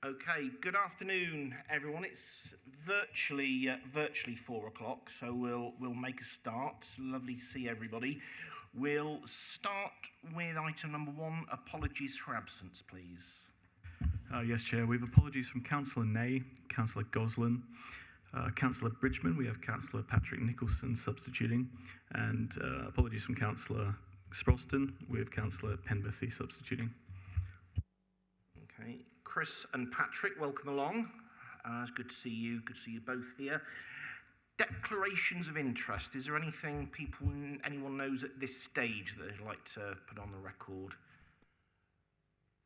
Okay, good afternoon, everyone. It's virtually 4 o'clock, so we'll make a start. It's lovely to see everybody. We'll start with item number 1, apologies for absence, please. Yes, Chair. We have apologies from Councillor Ney, Councillor Goslin, Councillor Bridgman. We have Councillor Patrick Nicholson substituting, and apologies from Councillor Sproston. We have Councillor Penberthy substituting. Okay, Chris and Patrick, welcome along. It's good to see you. Good to see you both here. Declarations of interest. Is there anything anyone knows at this stage that they'd like to put on the record?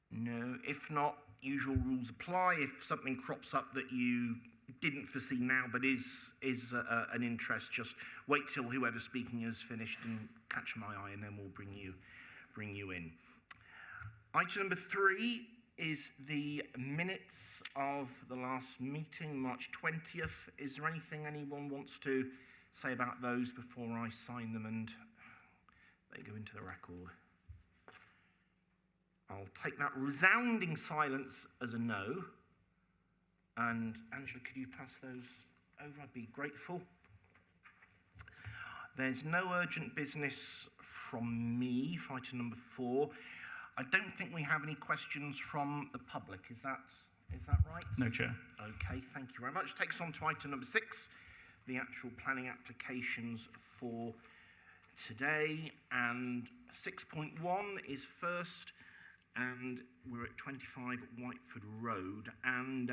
No. If not, usual rules apply. If something crops up that you didn't foresee now but is an interest, just wait till whoever's speaking is finished and catch my eye, and then we'll bring you in. Item number 3 is the minutes of the last meeting, March 20th. Is there anything anyone wants to say about those before I sign them and they go into the record? I'll take that resounding silence as a no. And Angela, could you pass those over? I'd be grateful. There's no urgent business from me for item number 4. I don't think we have any questions from the public. Is that right? No, Chair. Okay, thank you very much. Takes on to item number 6, the actual planning applications for today. And 6.1 is first, and we're at 25 Whiteford Road. And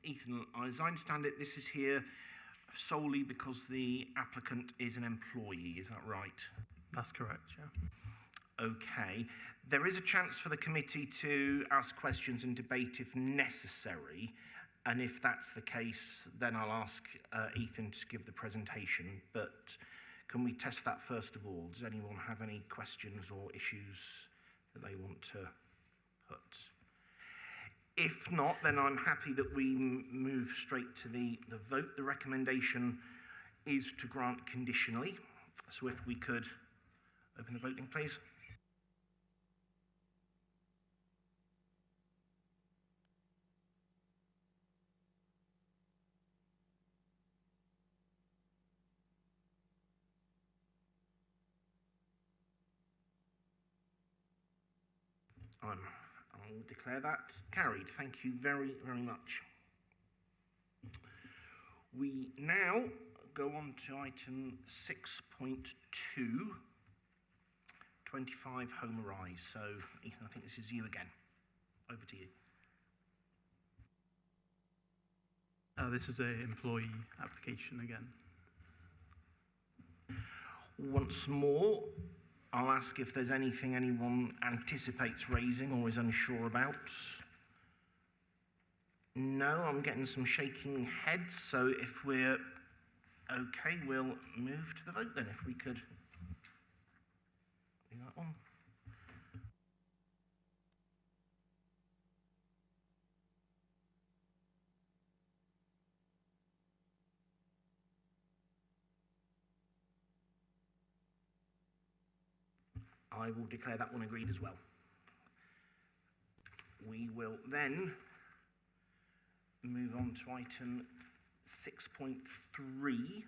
Ethan, as I understand it, this is here solely because the applicant is an employee. Is that right? That's correct, yeah. Okay. There is a chance for the committee to ask questions and debate if necessary, and if that's the case, then I'll ask Ethan to give the presentation. But can we test that first of all? Does anyone have any questions or issues that they want to put? If not, then I'm happy that we move straight to the vote. The recommendation is to grant conditionally. So if we could open the voting, please. I will declare that carried. Thank you very, very much. We now go on to item 6.2, 25 Home Rise. So, Ethan, I think this is you again. Over to you. This is an employee application again. Once more, I'll ask if there's anything anyone anticipates raising or is unsure about. No, I'm getting some shaking heads, so if we're okay, we'll move to the vote then, if we could do that one. I will declare that one agreed as well. We will then move on to item 6.3,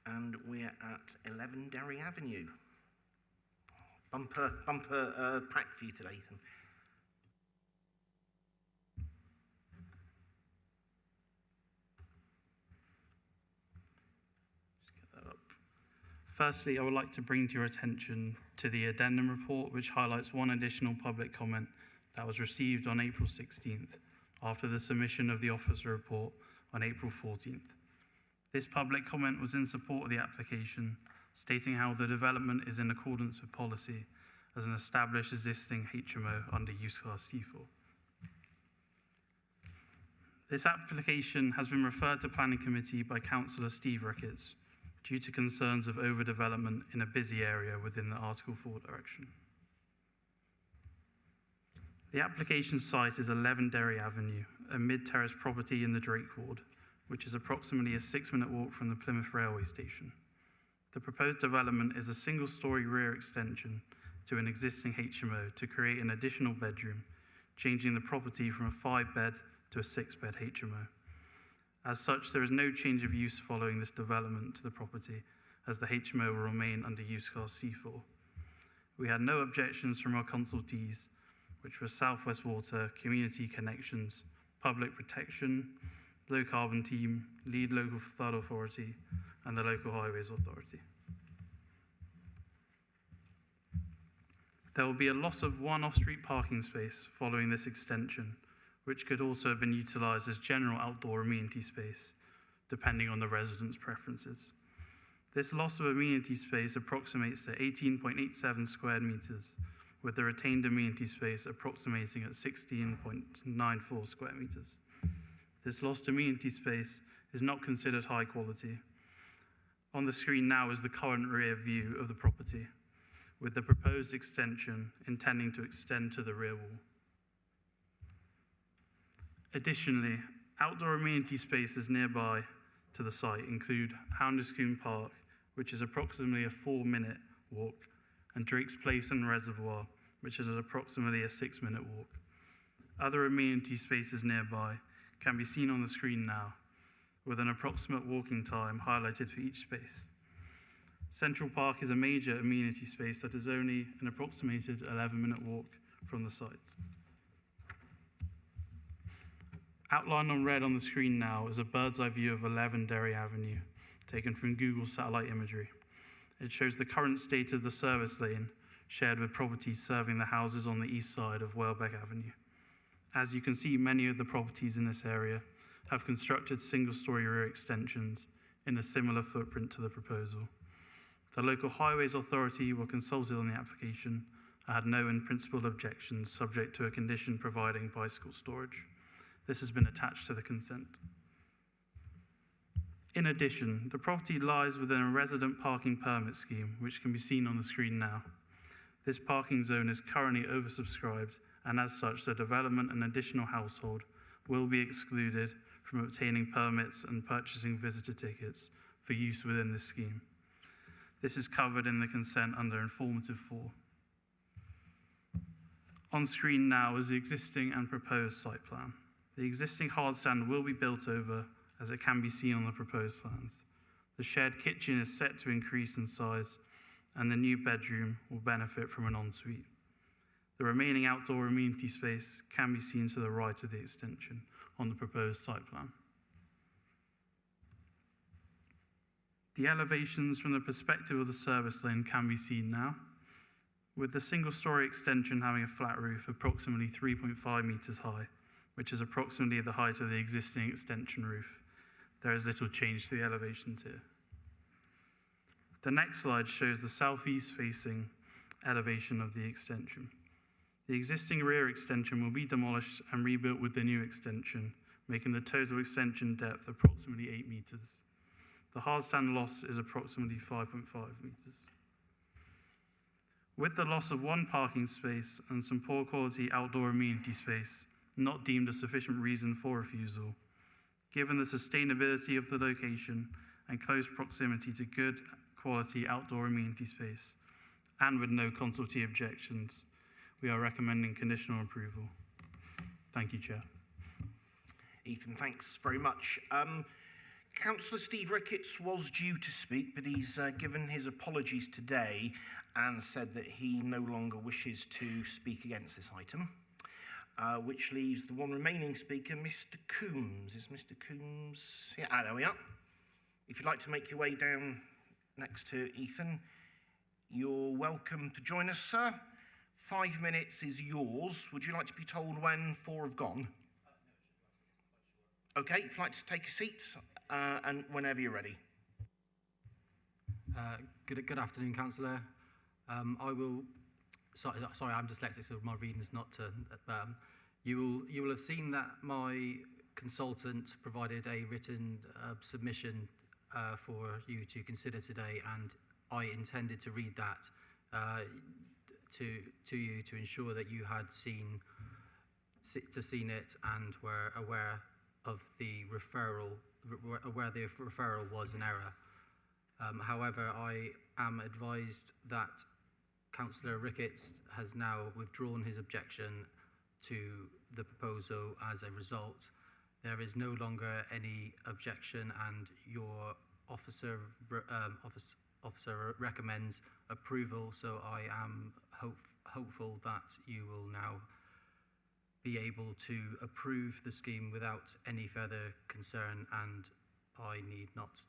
and we're at 11 Derry Avenue. Bumper pack for you today, Ethan. Firstly, I would like to bring to your attention to the addendum report, which highlights one additional public comment that was received on April 16th, after the submission of the officer report on April 14th. This public comment was in support of the application, stating how the development is in accordance with policy as an established existing HMO under use class C4. This application has been referred to Planning Committee by Councillor Steve Ricketts, due to concerns of overdevelopment in a busy area within the Article 4 direction. The application site is 11 Derry Avenue, a mid-terrace property in the Drake Ward, which is approximately a 6-minute walk from the Plymouth railway station. The proposed development is a single-storey rear extension to an existing HMO to create an additional bedroom, changing the property from a 5-bed to a 6-bed HMO. As such, there is no change of use following this development to the property, as the HMO will remain under use class C4. We had no objections from our consultees, which were South West Water, Community Connections, Public Protection, Low Carbon Team, Lead Local Flood Authority, and the Local Highways Authority. There will be a loss of one off-street parking space following this extension, which could also have been utilised as general outdoor amenity space, depending on the residents' preferences. This loss of amenity space approximates to 18.87 square metres, with the retained amenity space approximating at 16.94 square metres. This lost amenity space is not considered high quality. On the screen now is the current rear view of the property, with the proposed extension intending to extend to the rear wall. Additionally, outdoor amenity spaces nearby to the site include Hounderscombe Park, which is approximately a 4-minute walk, and Drake's Place and Reservoir, which is approximately a 6-minute walk. Other amenity spaces nearby can be seen on the screen now, with an approximate walking time highlighted for each space. Central Park is a major amenity space that is only an approximated 11-minute walk from the site. Outlined on red on the screen now is a bird's eye view of 11 Derry Avenue, taken from Google satellite imagery. It shows the current state of the service lane, shared with properties serving the houses on the east side of Welbeck Avenue. As you can see, many of the properties in this area have constructed single-storey rear extensions in a similar footprint to the proposal. The Local Highways Authority were consulted on the application and had no in-principle objections, subject to a condition providing bicycle storage. This has been attached to the consent. In addition, the property lies within a resident parking permit scheme, which can be seen on the screen now. This parking zone is currently oversubscribed, and as such, the development and additional household will be excluded from obtaining permits and purchasing visitor tickets for use within this scheme. This is covered in the consent under Informative 4. On screen now is the existing and proposed site plan. The existing hard stand will be built over, as it can be seen on the proposed plans. The shared kitchen is set to increase in size, and the new bedroom will benefit from an ensuite. The remaining outdoor amenity space can be seen to the right of the extension on the proposed site plan. The elevations from the perspective of the service lane can be seen now, with the single-storey extension having a flat roof approximately 3.5 metres high, which is approximately the height of the existing extension roof. There is little change to the elevations here. The next slide shows the southeast facing elevation of the extension. The existing rear extension will be demolished and rebuilt with the new extension, making the total extension depth approximately 8 metres. The hard stand loss is approximately 5.5 metres. With the loss of one parking space and some poor quality outdoor amenity space, not deemed a sufficient reason for refusal, given the sustainability of the location and close proximity to good quality outdoor amenity space, and with no consultee objections, we are recommending conditional approval. Thank you, Chair. Ethan, thanks very much. Councillor Steve Ricketts was due to speak, but he's given his apologies today and said that he no longer wishes to speak against this item, which leaves the one remaining speaker, Mr. Coombs. Is Mr. Coombs? Yeah, there we are. If you'd like to make your way down next to Ethan, you're welcome to join us, sir. 5 minutes is yours. Would you like to be told when 4 have gone? Okay, if you'd like to take a seat, and whenever you're ready. Good afternoon, Councillor. Sorry, I'm dyslexic, so my reading's not turned. You will have seen that my consultant provided a written submission for you to consider today, and I intended to read that to you to ensure that you had seen it and were aware of the referral, where the referral was an error. However, I am advised that Councillor Ricketts has now withdrawn his objection to the proposal as a result. There is no longer any objection, and your officer recommends approval, so I am hopeful that you will now be able to approve the scheme without any further concern, and I need not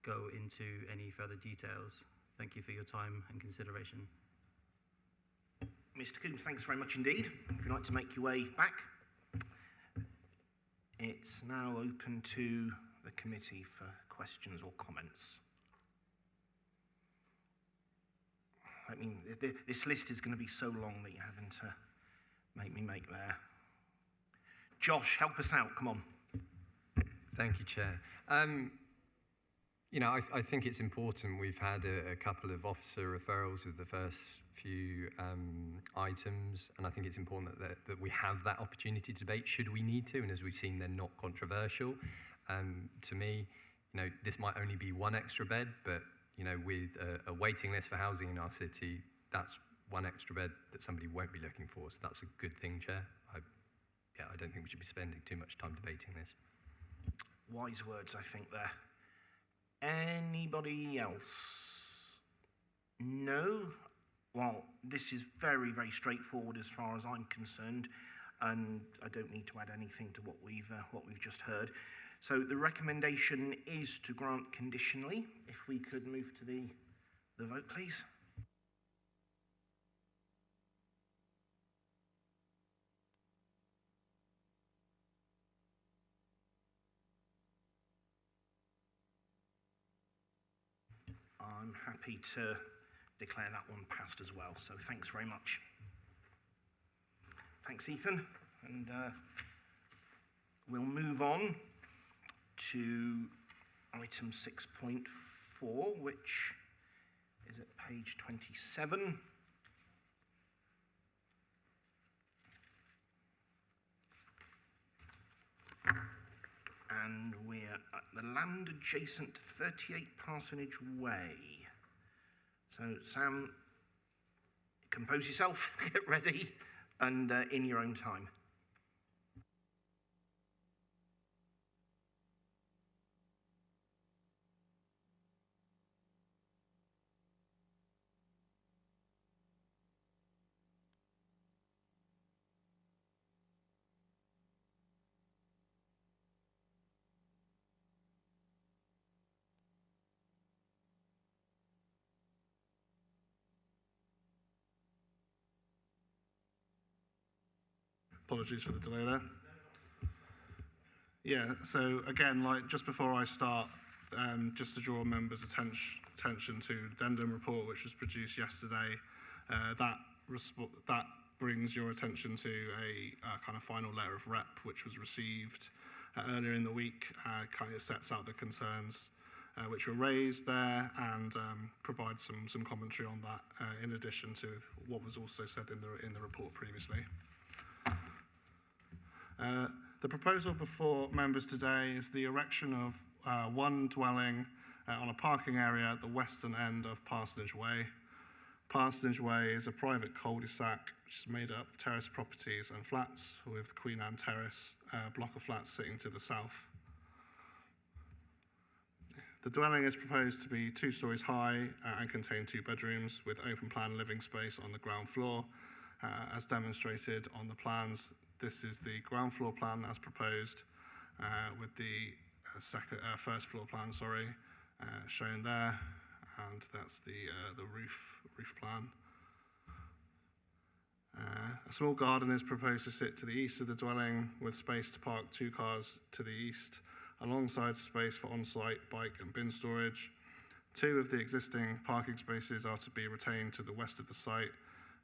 go into any further details. Thank you for your time and consideration. Mr. Coombs, thanks very much indeed. If you'd like to make your way back. It's now open to the committee for questions or comments. I mean, this list is going to be so long that you're having to make me make there. Josh, help us out, come on. Thank you, Chair. I think it's important. We've had a couple of officer referrals with the first few items, and I think it's important that we have that opportunity to debate should we need to, and as we've seen, they're not controversial. To me, this might only be one extra bed, but with a waiting list for housing in our city, that's one extra bed that somebody won't be looking for, so that's a good thing, Chair. I don't think we should be spending too much time debating this. Wise words, I think, there. Anybody else? No? Well, this is very, very straightforward as far as I'm concerned, and I don't need to add anything to what we've just heard. So the recommendation is to grant conditionally. If we could move to the vote, please. I'm happy to declare that one passed as well, so thanks very much. Thanks, Ethan, and we'll move on to item 6.4, which is at page 27. And we're at the land adjacent to 38 Parsonage Way. So, Sam, compose yourself, get ready, and in your own time. Apologies for the delay there. Yeah, so again, just before I start, just to draw members' attention to the addendum report, which was produced yesterday, that brings your attention to a kind of final letter of rep, which was received earlier in the week. Kind of sets out the concerns which were raised there, and provides some commentary on that, in addition to what was also said in the report previously. The proposal before members today is the erection of one dwelling on a parking area at the western end of Parsonage Way. Parsonage Way is a private cul-de-sac which is made up of terrace properties and flats, with Queen Anne Terrace, a block of flats sitting to the south. The dwelling is proposed to be 2 stories high and contain 2 bedrooms with open plan living space on the ground floor. As demonstrated on the plans, this is the ground floor plan as proposed, with the first floor plan, shown there, and that's the roof plan. A small garden is proposed to sit to the east of the dwelling, with space to park 2 cars to the east, alongside space for on-site bike and bin storage. 2 of the existing parking spaces are to be retained to the west of the site,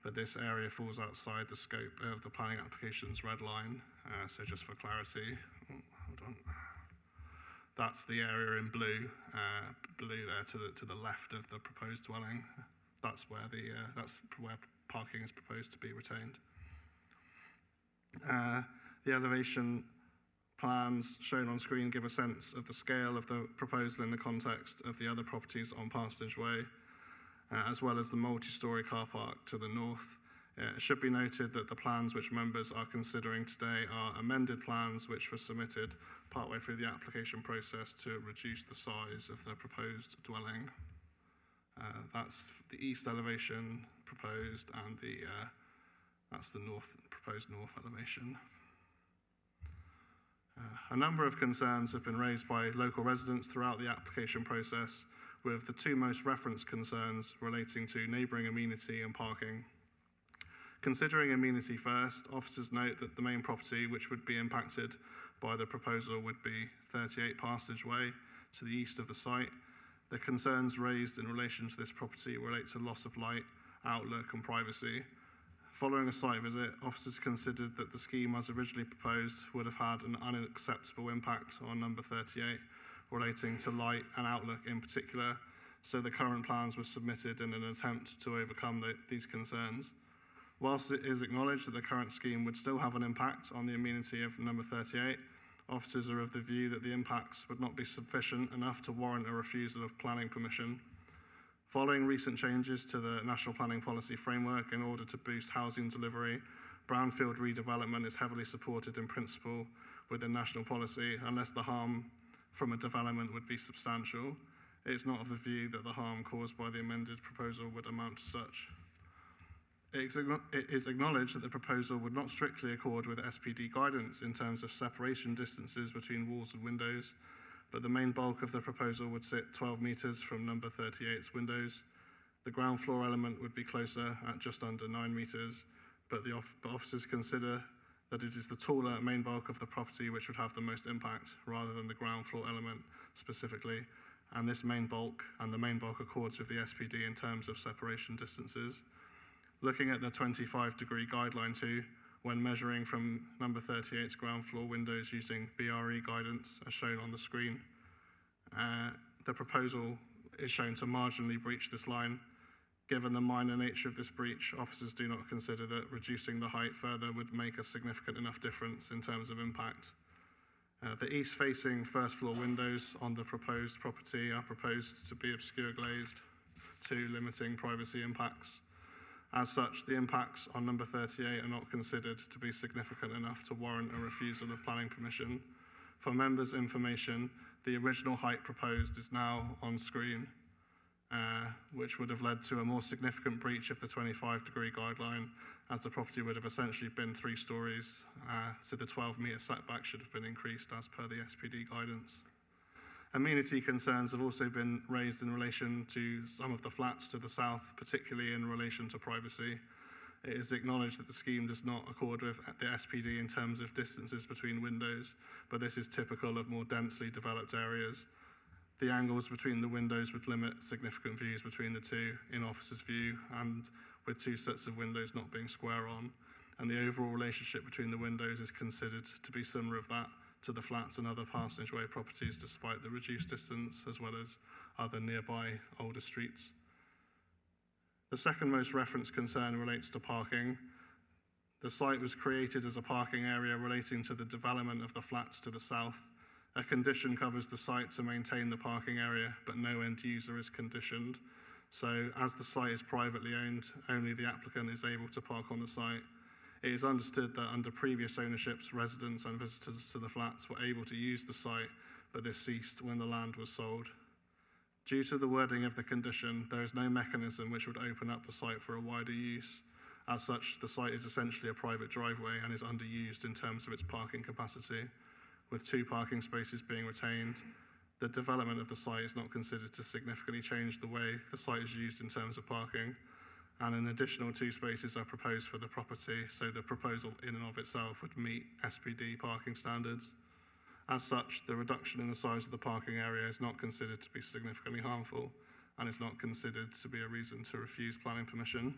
but this area falls outside the scope of the planning application's red line. So just for clarity, hold on. That's the area in blue there to the left of the proposed dwelling. That's where parking is proposed to be retained. The elevation plans shown on screen give a sense of the scale of the proposal in the context of the other properties on Parsonage Way, as well as the multi-storey car park to the north. It should be noted that the plans which members are considering today are amended plans which were submitted partway through the application process to reduce the size of the proposed dwelling. That's the east elevation proposed, and that's the proposed north elevation. A number of concerns have been raised by local residents throughout the application process, with the two most referenced concerns relating to neighbouring amenity and parking. Considering amenity first, officers note that the main property which would be impacted by the proposal would be 38 Parsonage Way to the east of the site. The concerns raised in relation to this property relate to loss of light, outlook and privacy. Following a site visit, officers considered that the scheme as originally proposed would have had an unacceptable impact on number 38, relating to light and outlook in particular, so the current plans were submitted in an attempt to overcome these concerns. Whilst it is acknowledged that the current scheme would still have an impact on the amenity of number 38, officers are of the view that the impacts would not be sufficient enough to warrant a refusal of planning permission. Following recent changes to the National Planning Policy Framework in order to boost housing delivery, brownfield redevelopment is heavily supported in principle within national policy unless the harm from a development would be substantial. It is not of the view that the harm caused by the amended proposal would amount to such. It is acknowledged that the proposal would not strictly accord with SPD guidance in terms of separation distances between walls and windows, but the main bulk of the proposal would sit 12 metres from number 38's windows. The ground floor element would be closer at just under 9 metres, but the officers consider that it is the taller main bulk of the property which would have the most impact, rather than the ground floor element specifically, and this main bulk and the main bulk accords with the SPD in terms of separation distances. Looking at the 25-degree guideline too, when measuring from number 38's ground floor windows using BRE guidance as shown on the screen, the proposal is shown to marginally breach this line. Given the minor nature of this breach, officers do not consider that reducing the height further would make a significant enough difference in terms of impact. The east-facing first-floor windows on the proposed property are proposed to be obscure glazed, to limiting privacy impacts. As such, the impacts on number 38 are not considered to be significant enough to warrant a refusal of planning permission. For members' information, the original height proposed is now on screen, which would have led to a more significant breach of the 25-degree guideline, as the property would have essentially been 3 stories, so the 12-metre setback should have been increased as per the SPD guidance. Amenity concerns have also been raised in relation to some of the flats to the south, particularly in relation to privacy. It is acknowledged that the scheme does not accord with the SPD in terms of distances between windows, but this is typical of more densely developed areas. The angles between the windows would limit significant views between the two in officers' view, and with 2 sets of windows not being square on, and the overall relationship between the windows is considered to be similar of that to the flats and other Parsonage Way properties despite the reduced distance, as well as other nearby older streets. The second most referenced concern relates to parking. The site was created as a parking area relating to the development of the flats to the south. A condition covers the site to maintain the parking area, but no end user is conditioned. So as the site is privately owned, only the applicant is able to park on the site. It is understood that under previous ownerships, residents and visitors to the flats were able to use the site, but this ceased when the land was sold. Due to the wording of the condition, there is no mechanism which would open up the site for a wider use. As such, the site is essentially a private driveway and is underused in terms of its parking capacity, with 2 parking spaces being retained. The development of the site is not considered to significantly change the way the site is used in terms of parking, and an additional 2 spaces are proposed for the property, so the proposal in and of itself would meet SPD parking standards. As such, the reduction in the size of the parking area is not considered to be significantly harmful, and is not considered to be a reason to refuse planning permission.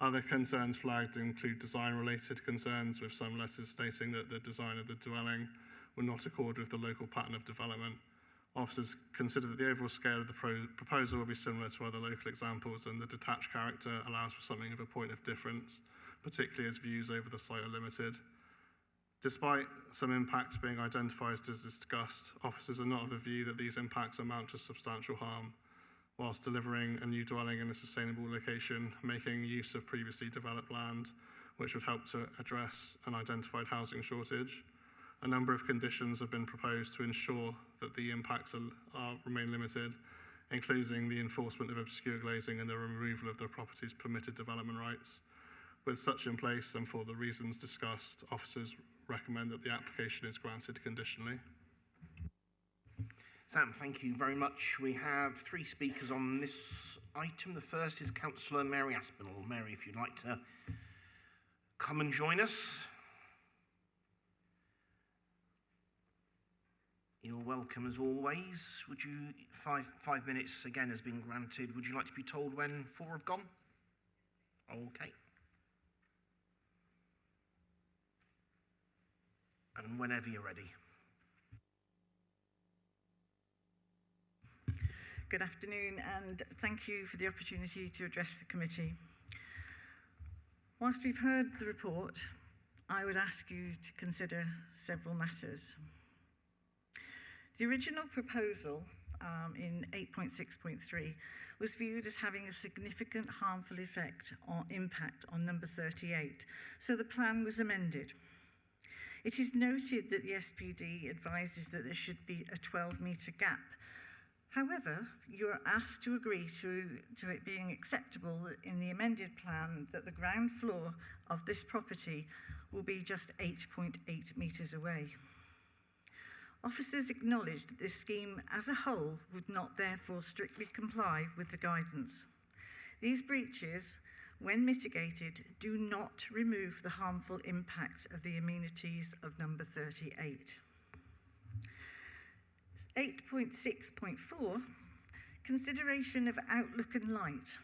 Other concerns flagged include design-related concerns, with some letters stating that the design of the dwelling would not accord with the local pattern of development. Officers consider that the overall scale of the proposal will be similar to other local examples, and the detached character allows for something of a point of difference, particularly as views over the site are limited. Despite some impacts being identified as discussed, officers are not of the view that these impacts amount to substantial harm. whilst delivering a new dwelling in a sustainable location, making use of previously developed land, which would help to address an identified housing shortage. A number of conditions have been proposed to ensure that the impacts remain limited, including the enforcement of obscure glazing and the removal of the property's permitted development rights. With such in place and for the reasons discussed, officers recommend that the application is granted conditionally. Sam, thank you very much. We have 3 speakers on this item. The first is Councillor Mary Aspinall. Mary, if you'd like to come and join us. You're welcome as always. Would you, five minutes again has been granted. Would you like to be told when 4 have gone? Okay. And whenever you're ready. Good afternoon, and thank you for the opportunity to address the committee. Whilst we've heard the report, I would ask you to consider several matters. The original proposal in 8.6.3 was viewed as having a significant harmful effect or impact on number 38, so the plan was amended. It is noted that the SPD advises that there should be a 12-metre gap. However, you are asked to agree to it being acceptable in the amended plan that the ground floor of this property will be just 8.8 metres away. Officers acknowledged that this scheme as a whole would not therefore strictly comply with the guidance. These breaches, when mitigated, do not remove the harmful impact of the amenities of number 38. 8.6.4, consideration of outlook and light.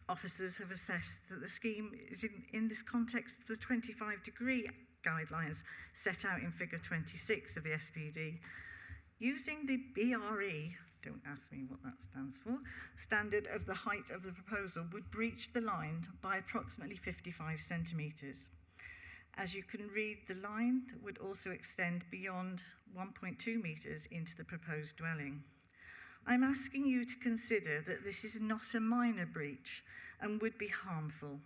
Officers have assessed that the scheme is in this context the 25-degree guidelines set out in figure 26 of the SPD. Using the BRE, don't ask me what that stands for, standard of the height of the proposal would breach the line by approximately 55 centimetres. As you can read, the line would also extend beyond 1.2 metres into the proposed dwelling. I'm asking you to consider that this is not a minor breach and would be harmful.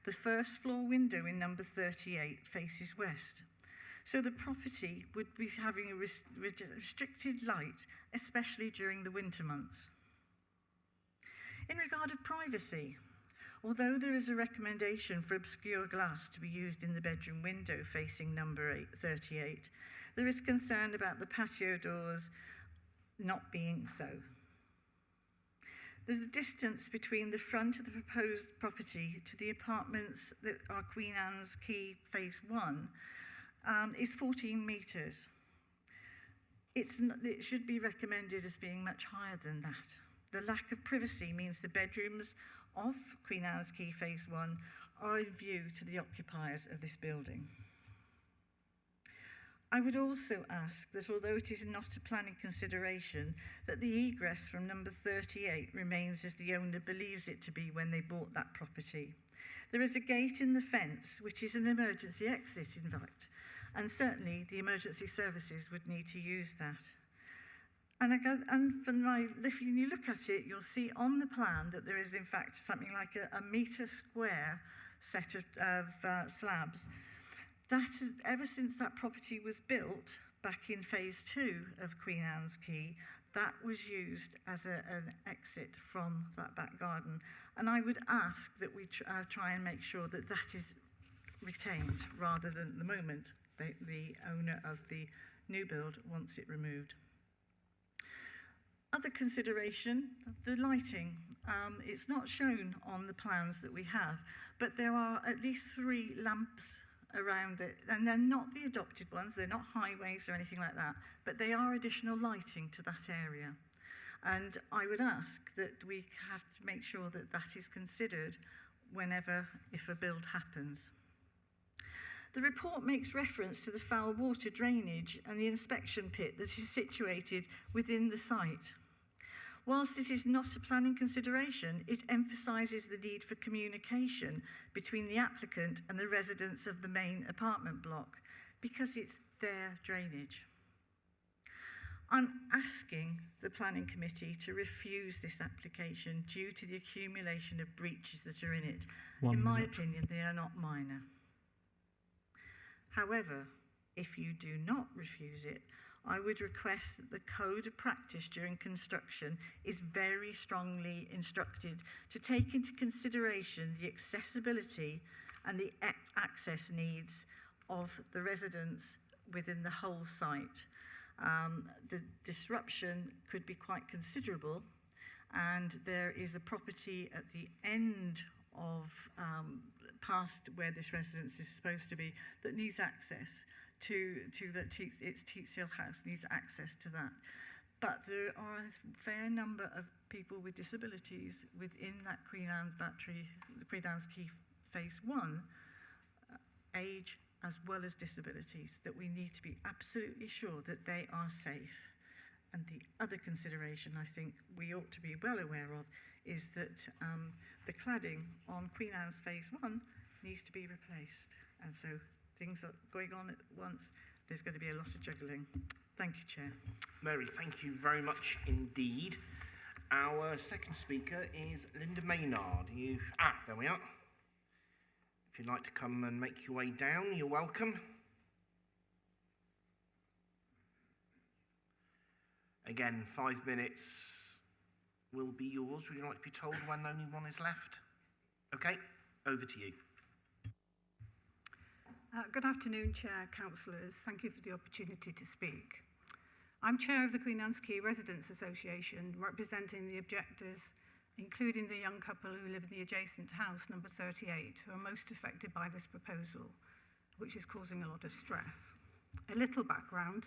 The first floor window in number 38 faces west, so the property would be having a restricted light, especially during the winter months. In regard of privacy, although there is a recommendation for obscure glass to be used in the bedroom window facing number 38, there is concern about the patio doors not being so. There's the distance between the front of the proposed property to the apartments that are Queen Anne's Quay Phase 1 is 14 metres. It should be recommended as being much higher than that. The lack of privacy means the bedrooms of Queen Anne's Quay Phase 1 are in view to the occupiers of this building. I would also ask that although it is not a planning consideration, that the egress from number 38 remains as the owner believes it to be when they bought that property. There is a gate in the fence, which is an emergency exit, in fact, and certainly the emergency services would need to use that. If you look at it, you'll see on the plan that there is in fact something like a metre square set of slabs. That is, ever since that property was built back in phase 2 of Queen Anne's Quay, that was used as an exit from that back garden. And I would ask that we try and make sure that that is retained rather than at the moment the owner of the new build wants it removed. Other consideration, the lighting. It's not shown on the plans that we have, but there are at least 3 lamps around it, and they're not the adopted ones, they're not highways or anything like that, but they are additional lighting to that area. And I would ask that we have to make sure that that is considered whenever, if a build happens. The report makes reference to the foul water drainage and the inspection pit that is situated within the site. Whilst it is not a planning consideration, it emphasises the need for communication between the applicant and the residents of the main apartment block, because it's their drainage. I'm asking the Planning Committee to refuse this application due to the accumulation of breaches that are in it. In my opinion, they are not minor. However, if you do not refuse it, I would request that the code of practice during construction is very strongly instructed to take into consideration the accessibility and the access needs of the residents within the whole site. The disruption could be quite considerable, and there is a property at the end of past where this residence is supposed to be that needs access to its Teatsill house, needs access to that. But there are a fair number of people with disabilities within that Queen Anne's Quay Phase 1, age as well as disabilities, that we need to be absolutely sure that they are safe. And the other consideration I think we ought to be well aware of is that the cladding on Queen Anne's Phase 1 needs to be replaced. And so things are going on at once. There's going to be a lot of juggling. Thank you, Chair. Mary, thank you very much indeed. Our second speaker is Linda Maynard. There we are. If you'd like to come and make your way down, you're welcome. Again, 5 minutes will be yours. Would you like to be told when only one is left? Okay, over to you. Good afternoon, Chair, Councillors. Thank you for the opportunity to speak. I'm Chair of the Queen Anne's Quay Residents Association, representing the objectors, including the young couple who live in the adjacent house, number 38, who are most affected by this proposal, which is causing a lot of stress. A little background.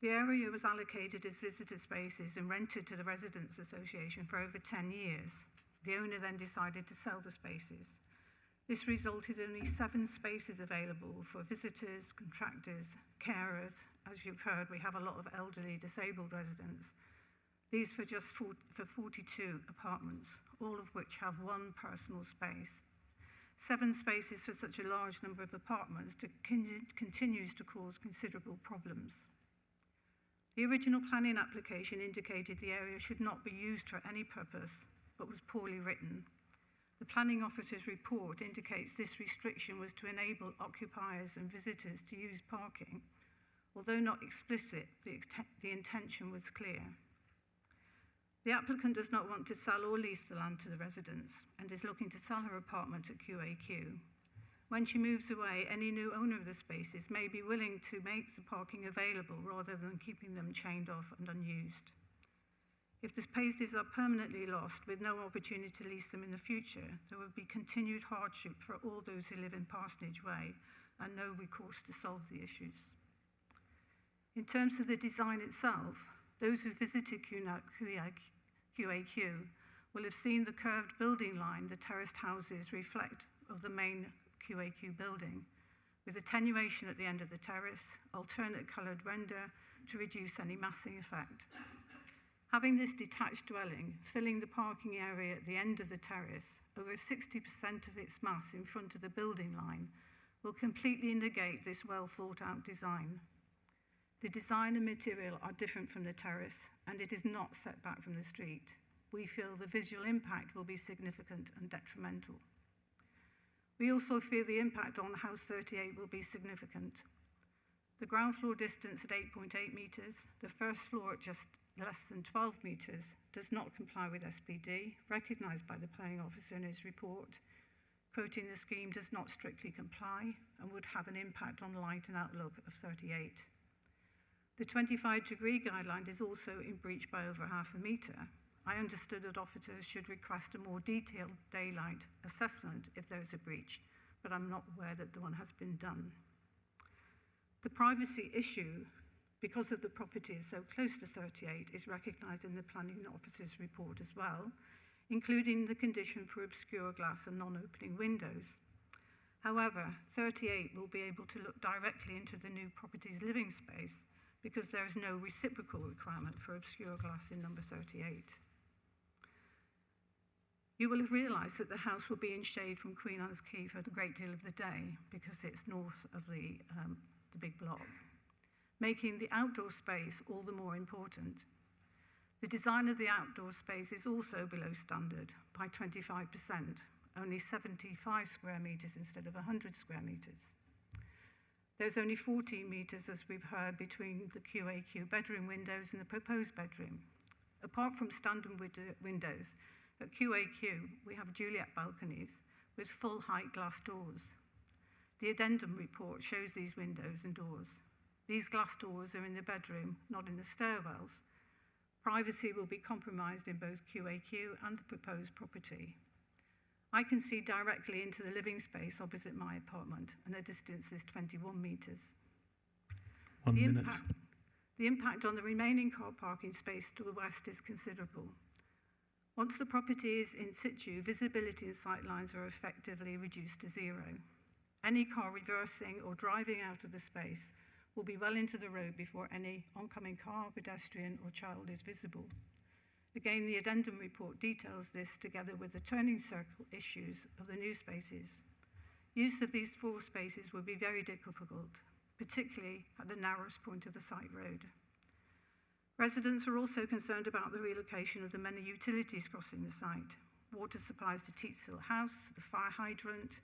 The area was allocated as visitor spaces and rented to the Residents Association for over 10 years. The owner then decided to sell the spaces. This resulted in only 7 spaces available for visitors, contractors, carers. As you've heard, we have a lot of elderly disabled residents. These for 42 apartments, all of which have 1 personal space. 7 spaces for such a large number of apartments continues to cause considerable problems. The original planning application indicated the area should not be used for any purpose, but was poorly written. The planning officer's report indicates this restriction was to enable occupiers and visitors to use parking. Although not explicit, the intention was clear. The applicant does not want to sell or lease the land to the residents and is looking to sell her apartment at QAQ. When she moves away, any new owner of the spaces may be willing to make the parking available rather than keeping them chained off and unused. If the spaces are permanently lost with no opportunity to lease them in the future, there will be continued hardship for all those who live in Parsonage Way and no recourse to solve the issues. In terms of the design itself, those who visited QAQ will have seen the curved building line the terraced houses reflect of the main QAQ building, with attenuation at the end of the terrace, alternate coloured render to reduce any massing effect. Having this detached dwelling filling the parking area at the end of the terrace, over 60% of its mass in front of the building line, will completely negate this well thought out design. The design and material are different from the terrace, and it is not set back from the street. We feel the visual impact will be significant and detrimental. We also feel the impact on House 38 will be significant. The ground floor distance at 8.8 metres, the first floor at just less than 12 metres, does not comply with SPD, recognised by the planning officer in his report, quoting the scheme does not strictly comply and would have an impact on light and outlook of 38. The 25-degree guideline is also in breach by over half a metre. I understood that officers should request a more detailed daylight assessment if there is a breach, but I'm not aware that the one has been done. The privacy issue, because of the property is so close to 38, is recognised in the planning officer's report as well, including the condition for obscure glass and non-opening windows. However, 38 will be able to look directly into the new property's living space because there is no reciprocal requirement for obscure glass in number 38. You will have realised that the house will be in shade from Queen Anne's Quay for a great deal of the day because it's north of the big block. making the outdoor space all the more important. The design of the outdoor space is also below standard by 25%, only 75 square metres instead of 100 square metres. There's only 14 metres, as we've heard, between the QAQ bedroom windows and the proposed bedroom. Apart from standard windows, at QAQ we have Juliet balconies with full height glass doors. The addendum report shows these windows and doors. These glass doors are in the bedroom, not in the stairwells. Privacy will be compromised in both QAQ and the proposed property. I can see directly into the living space opposite my apartment, and the distance is 21 metres. The impact on the remaining car parking space to the west is considerable. Once the property is in situ, visibility and sight lines are effectively reduced to zero. Any car reversing or driving out of the space will be well into the road before any oncoming car, pedestrian or child is visible. Again, the addendum report details this together with the turning circle issues of the new spaces. Use of these 4 spaces will be very difficult, particularly at the narrowest point of the site road. Residents are also concerned about the relocation of the many utilities crossing the site. Water supplies to Teetshill House, the fire hydrant,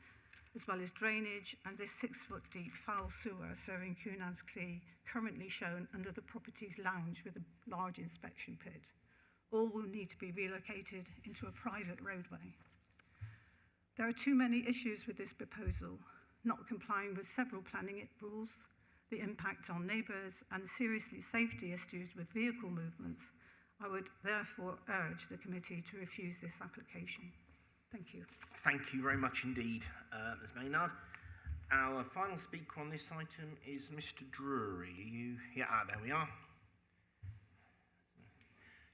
as well as drainage, and this 6-foot deep foul sewer serving Cunans Clee, currently shown under the property's lounge with a large inspection pit. All will need to be relocated into a private roadway. There are too many issues with this proposal, not complying with several planning rules, the impact on neighbours, and seriously safety issues with vehicle movements. I would therefore urge the committee to refuse this application. Thank you. Thank you very much indeed, Ms Maynard. Our final speaker on this item is Mr Drury. Are you here? There we are.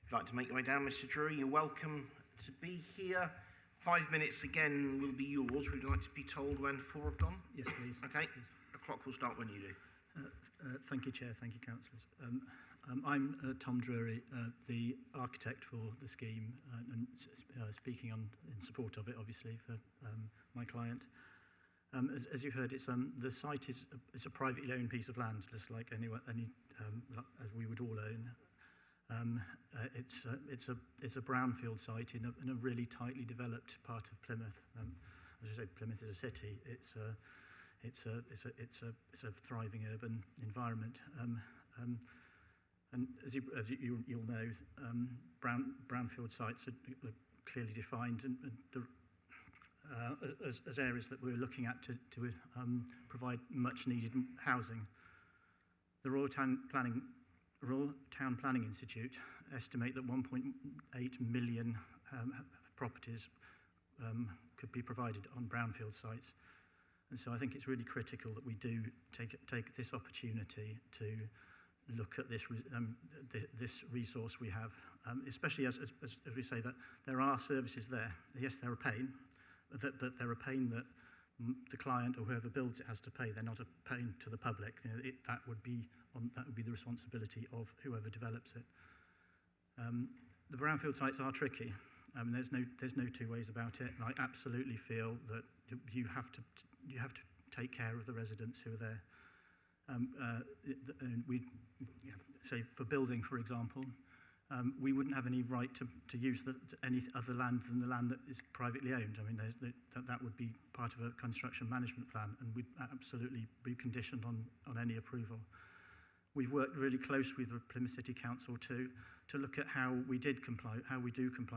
If you'd like to make your way down, Mr Drury, you're welcome to be here. 5 minutes again will be yours. Would you like to be told when 4 have gone? Yes, please. Okay, please. The clock will start when you do. Thank you, Chair. Thank you, Councillors. I'm Tom Drury, the architect for the scheme, and speaking in support of it, obviously, for my client. As you've heard, the site is a privately owned piece of land, just like any as we would all own. It's a brownfield site in a really tightly developed part of Plymouth. As I say, Plymouth is a city. It's a thriving urban environment. And as you'll know, brownfield sites are clearly defined as areas that we're looking at to provide much needed housing. The Royal Town Planning Institute estimate that 1.8 million properties could be provided on brownfield sites. And so I think it's really critical that we do take this opportunity to look at this resource we have, especially as we say that there are services there. Yes, they're a pain, but they're a pain that the client or whoever builds it has to pay. They're not a pain to the public. You know, that would be the responsibility of whoever develops it. The brownfield sites are tricky. There's no two ways about it. And I absolutely feel that you have to take care of the residents who are there. Say for building, for example, we wouldn't have any right to use any other land than the land that is privately owned. I mean, that would be part of a construction management plan, and we'd absolutely be conditioned on any approval. We've worked really close with the Plymouth City Council to look at how we do comply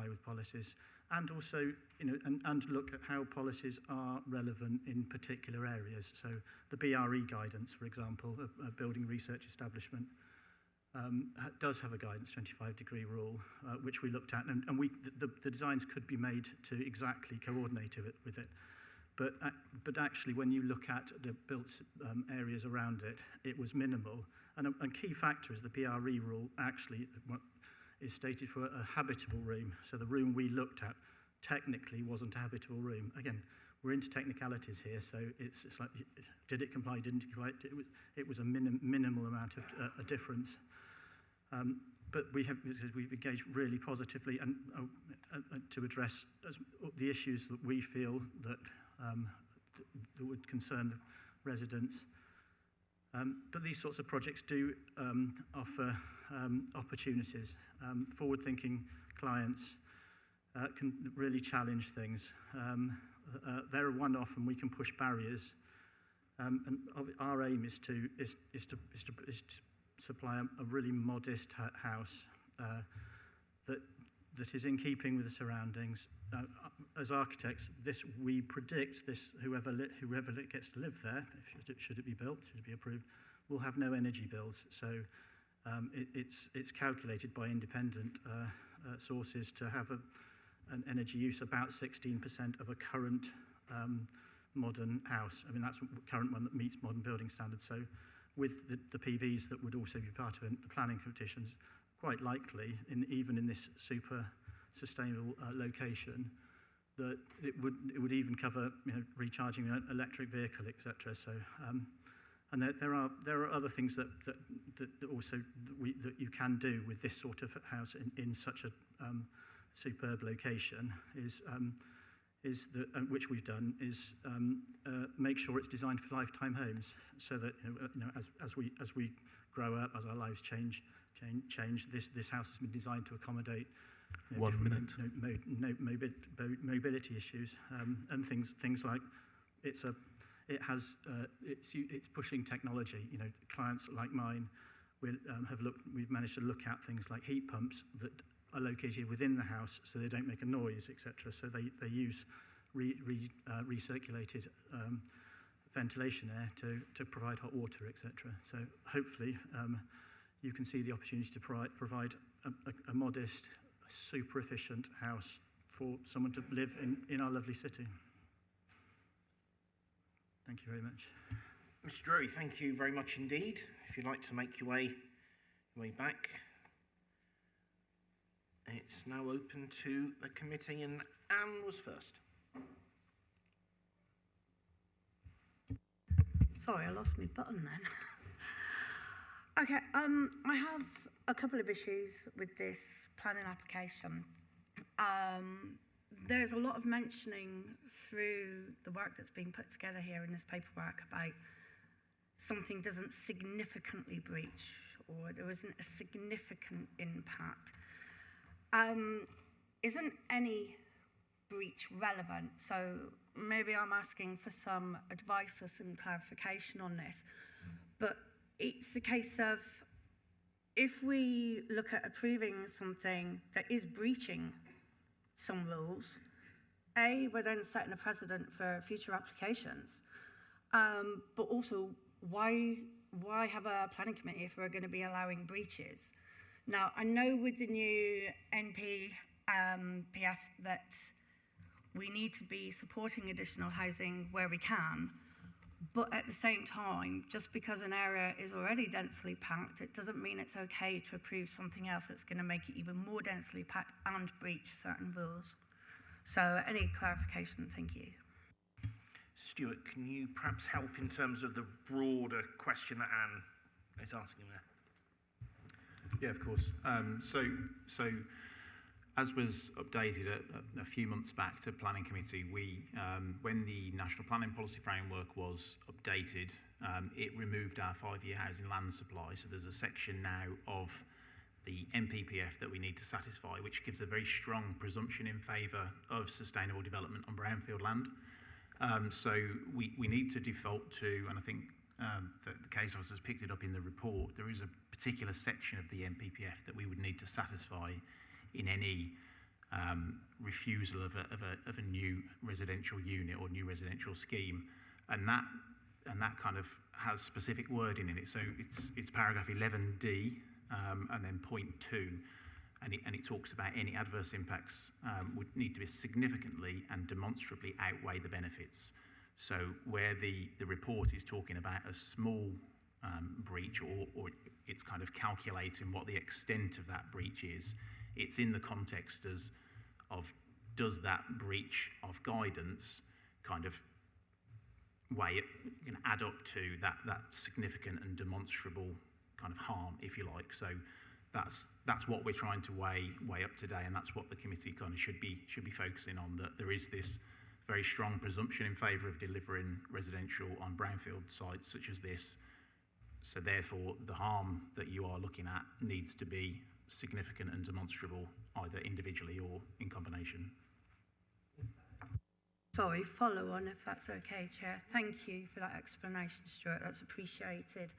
with policies, and also, and look at how policies are relevant in particular areas. So the BRE guidance, for example, a building research establishment, does have a guidance 25-degree rule, which we looked at, and the designs could be made to exactly coordinate with it. But actually, when you look at the built areas around it, it was minimal. And a key factor is the BRE rule actually is stated for a habitable room. So the room we looked at technically wasn't a habitable room. Again, we're into technicalities here, so it's like, did it comply, didn't it comply? It was a minimal amount of a difference. But we've engaged really positively and to address the issues that we feel that would concern the residents. But these sorts of projects do offer opportunities. Forward-thinking clients can really challenge things. They're a one-off, and we can push barriers. And our aim is to supply a really modest house that is in keeping with the surroundings. As architects, we predict whoever gets to live there, should it be built, should it be approved, will have no energy bills. So it's calculated by independent sources to have an energy use about 16% of a current modern house. I mean, that's the current one that meets modern building standards. So with the PVs that would also be part of the planning petitions, quite likely, even in this super sustainable location, that it would even cover, recharging an electric vehicle, etc. So, and there are other things that also that you can do with this sort of house in such a superb location which we've done is make sure it's designed for lifetime homes, so that as we grow up, as our lives change, this house has been designed to accommodate mobility issues, and things like it's pushing technology. Clients like mine we've managed to look at things like heat pumps that are located within the house, so they don't make a noise, etc. So they use recirculated ventilation air to provide hot water, etc. So hopefully you can see the opportunity to provide a modest, super efficient house for someone to live in our lovely city. Thank you very much. Mr. Drury, thank you very much indeed. If you'd like to make your way back. It's now open to the committee, and Anne was first. Sorry, I lost my button then. Okay, I have a couple of issues with this planning application. There's a lot of mentioning through the work that's being put together here in this paperwork about something doesn't significantly breach, or there isn't a significant impact. Isn't any breach relevant? So maybe I'm asking for some advice or some clarification on this. But it's a case of, if we look at approving something that is breaching some rules, we're then setting a precedent for future applications. But also, why have a planning committee if we're going to be allowing breaches? Now, I know with the new NPPF that we need to be supporting additional housing where we can, but at the same time, just because an area is already densely packed, it doesn't mean it's okay to approve something else that's going to make it even more densely packed and breach certain rules. So any clarification, thank you. Stuart, can you perhaps help in terms of the broader question that Anne is asking there? Yeah, of course. So as was updated a few months back to Planning Committee, when the National Planning Policy Framework was updated, it removed our 5-year housing land supply. So there's a section now of the NPPF that we need to satisfy, which gives a very strong presumption in favour of sustainable development on brownfield land. So we need to default to, and I think the case officer has picked it up in the report, there is a particular section of the NPPF that we would need to satisfy in any refusal of a new residential unit or new residential scheme, and that kind of has specific wording in it. So it's paragraph 11D and then point 2, and it talks about any adverse impacts would need to be significantly and demonstrably outweigh the benefits. So where the report is talking about a small breach, or it's kind of calculating what the extent of that breach is, it's in the context of does that breach of guidance kind of weigh it, add up to that significant and demonstrable kind of harm, if you like. So that's what we're trying to weigh up today, and that's what the committee kind of should be focusing on, that there is this very strong presumption in favour of delivering residential on brownfield sites such as this, So therefore, the harm that you are looking at needs to be significant and demonstrable, either individually or in combination. Sorry, follow on if that's okay, Chair. Thank you for that explanation, Stuart. That's appreciated.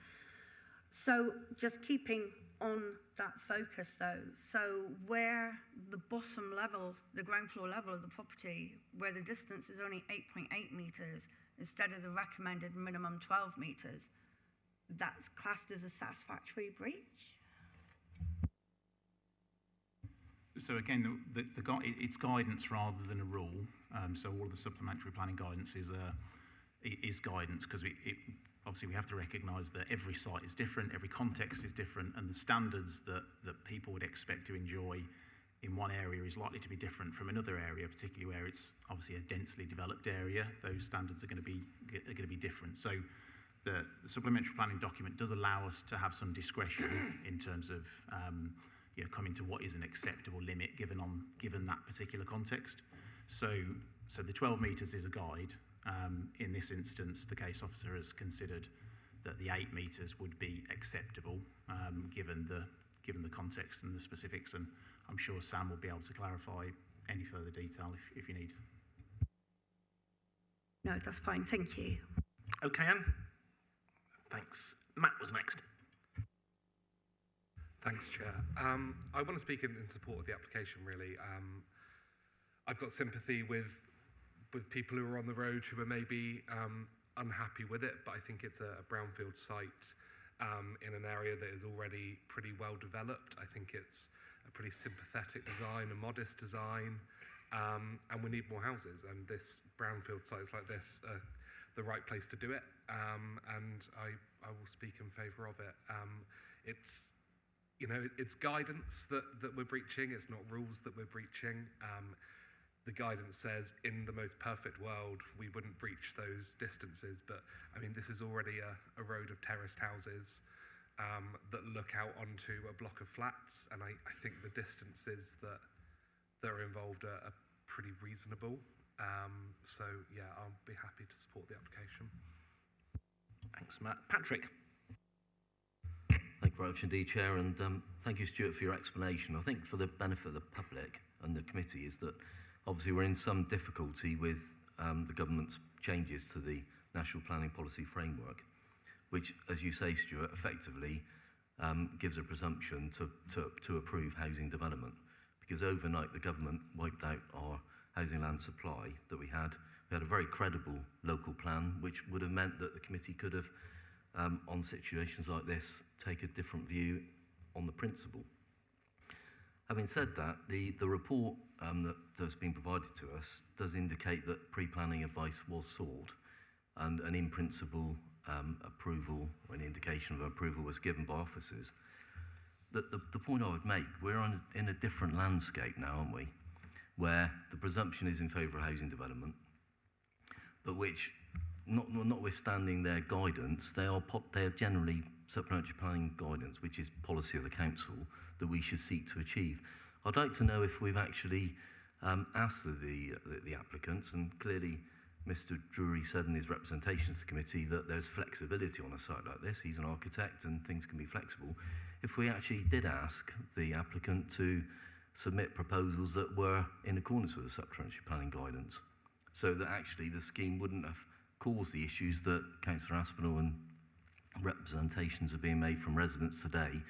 So just keeping on that focus though, so where the bottom level, the ground floor level of the property, where the distance is only 8.8 metres instead of the recommended minimum 12 metres, that's classed as a satisfactory breach? So again, it's guidance rather than a rule. So all of the supplementary planning guidance is guidance, because obviously we have to recognise that every site is different, every context is different, and the standards that people would expect to enjoy in one area is likely to be different from another area, particularly where it's obviously a densely developed area. Those standards are going to be different. So the supplementary planning document does allow us to have some discretion in terms of coming to what is an acceptable limit given that particular context. So the 12 metres is a guide. In this instance, the case officer has considered that the 8 metres would be acceptable given the context and the specifics, and I'm sure Sam will be able to clarify any further detail if you need. No, that's fine. Thank you. Okay, Anne. Thanks. Matt was next. Thanks, Chair. I want to speak in support of the application, really. I've got sympathy with people who are on the road who are maybe unhappy with it, but I think it's a brownfield site in an area that is already pretty well developed. I think it's a pretty sympathetic design, a modest design, and we need more houses. And this brownfield sites like this are the right place to do it, and I will speak in favour of it. It's guidance that we're breaching. It's not rules that we're breaching. The guidance says in the most perfect world, we wouldn't breach those distances. But I mean, this is already a road of terraced houses that look out onto a block of flats. And I think the distances that are involved are pretty reasonable. So yeah, I'll be happy to support the application. Thanks, Matt. Patrick. Thank you very much indeed, Chair, and thank you, Stuart, for your explanation. I think for the benefit of the public and the committee is that obviously we're in some difficulty with the government's changes to the National Planning Policy Framework, which, as you say, Stuart, effectively gives a presumption to approve housing development, because overnight the government wiped out our housing land supply that we had. We had a very credible local plan, which would have meant that the committee could have on situations like this, take a different view on the principle. Having said that, the report that's been provided to us does indicate that pre-planning advice was sought, and an in-principle approval, or an indication of approval, was given by officers. The point I would make, we're in a different landscape now, aren't we? Where the presumption is in favour of housing development, but which, notwithstanding their guidance, they are generally supplementary planning guidance, which is policy of the council that we should seek to achieve. I'd like to know if we've actually asked the applicants, and clearly Mr. Drury said in his representation to the committee that there's flexibility on a site like this. He's an architect and things can be flexible. If we actually did ask the applicant to submit proposals that were in accordance with the supplementary planning guidance, so that actually the scheme wouldn't have caused the issues that Councillor Aspinall and representations are being made from residents today.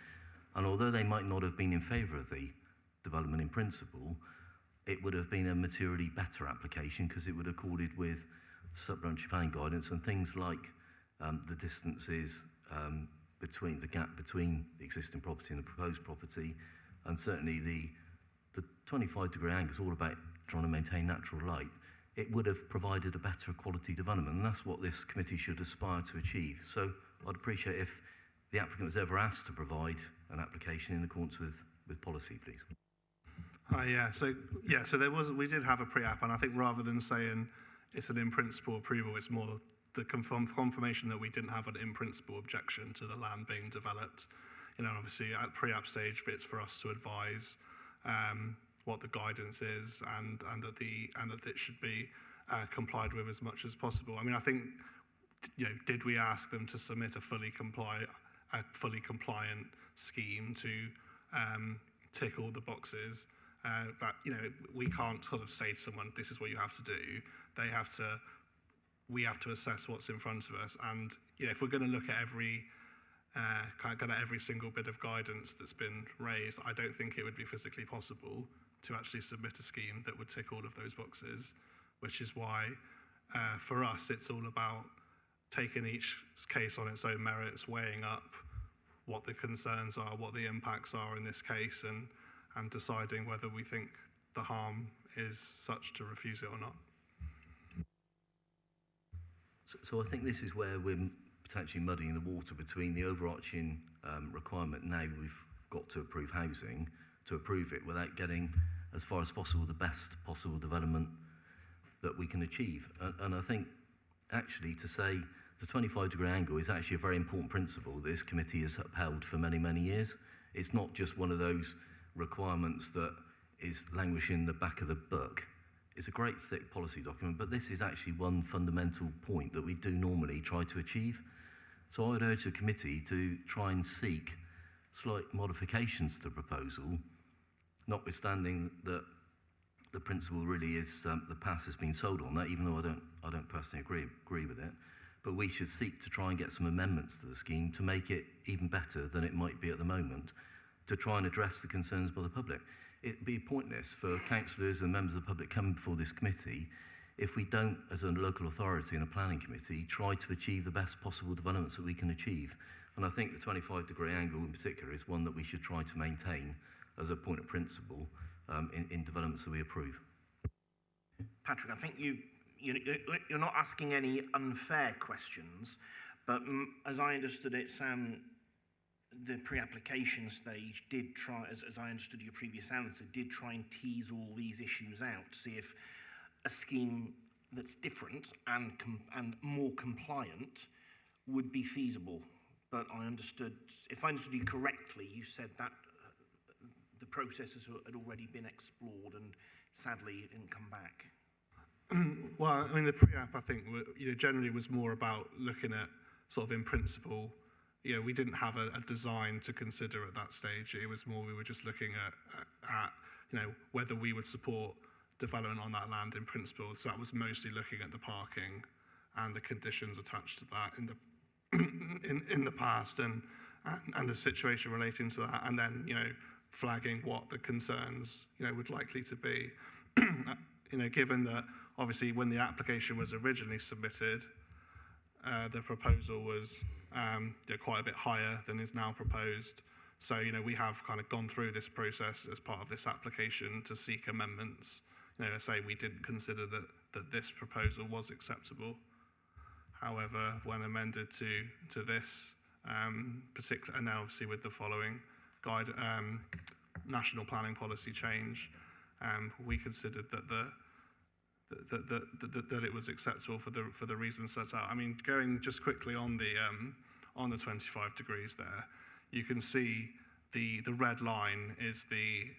And although they might not have been in favour of the development in principle, it would have been a materially better application, because it would have accorded with supplementary planning guidance and things like the distances between the gap between the existing property and the proposed property, and certainly the 25-degree angle is all about trying to maintain natural light. It would have provided a better quality development, and that's what this committee should aspire to achieve. So I'd appreciate if the applicant was ever asked to provide an application in accordance with policy, please. So we did have a pre-app, and I think rather than saying it's an in-principle approval, it's more the confirmation that we didn't have an in-principle objection to the land being developed. Obviously at pre-app stage, it's for us to advise what the guidance is, and that it should be complied with as much as possible. I mean, I think, did we ask them to submit a fully compliant? a fully compliant scheme to tick all the boxes. But we can't sort of say to someone, this is what you have to do. We have to assess what's in front of us. And if we're going to look at every single bit of guidance that's been raised, I don't think it would be physically possible to actually submit a scheme that would tick all of those boxes, which is why for us it's all about taking each case on its own merits, weighing up what the concerns are, what the impacts are in this case, and deciding whether we think the harm is such to refuse it or not. So I think this is where we're potentially muddying the water between the overarching requirement now we've got to approve housing, to approve it without getting, as far as possible, the best possible development that we can achieve. And I think, actually, to say the 25-degree angle is actually a very important principle that this committee has upheld for many, many years. It's not just one of those requirements that is languishing in the back of the book. It's a great thick policy document, but this is actually one fundamental point that we do normally try to achieve. So I would urge the committee to try and seek slight modifications to the proposal, notwithstanding that the principle really is the past has been sold on that, even though I don't personally agree with it. But we should seek to try and get some amendments to the scheme to make it even better than it might be at the moment, to try and address the concerns by the public. It'd be pointless for councillors and members of the public coming before this committee if we don't, as a local authority and a planning committee, try to achieve the best possible developments that we can achieve. And I think the 25-degree angle in particular is one that we should try to maintain as a point of principle in developments that we approve. Patrick, I think you're not asking any unfair questions, but as I understood it, Sam, the pre-application stage did try, as I understood your previous answer, did try and tease all these issues out to see if a scheme that's different and more compliant would be feasible. But if I understood you correctly, you said that the processes had already been explored and sadly it didn't come back. Well, I mean, the pre-app, I think, generally was more about looking at sort of in principle. We didn't have a design to consider at that stage. It was more we were just looking at whether we would support development on that land in principle. So that was mostly looking at the parking and the conditions attached to that in the past and the situation relating to that, and then flagging what the concerns would likely to be. Given that obviously when the application was originally submitted, the proposal was quite a bit higher than is now proposed. So, we have kind of gone through this process as part of this application to seek amendments. Say we didn't consider that this proposal was acceptable. However, when amended to this particular, and then obviously with the following national planning policy change, we considered that that it was acceptable for the reasons set out. I mean, going just quickly on the 25 degrees there, you can see the red line is the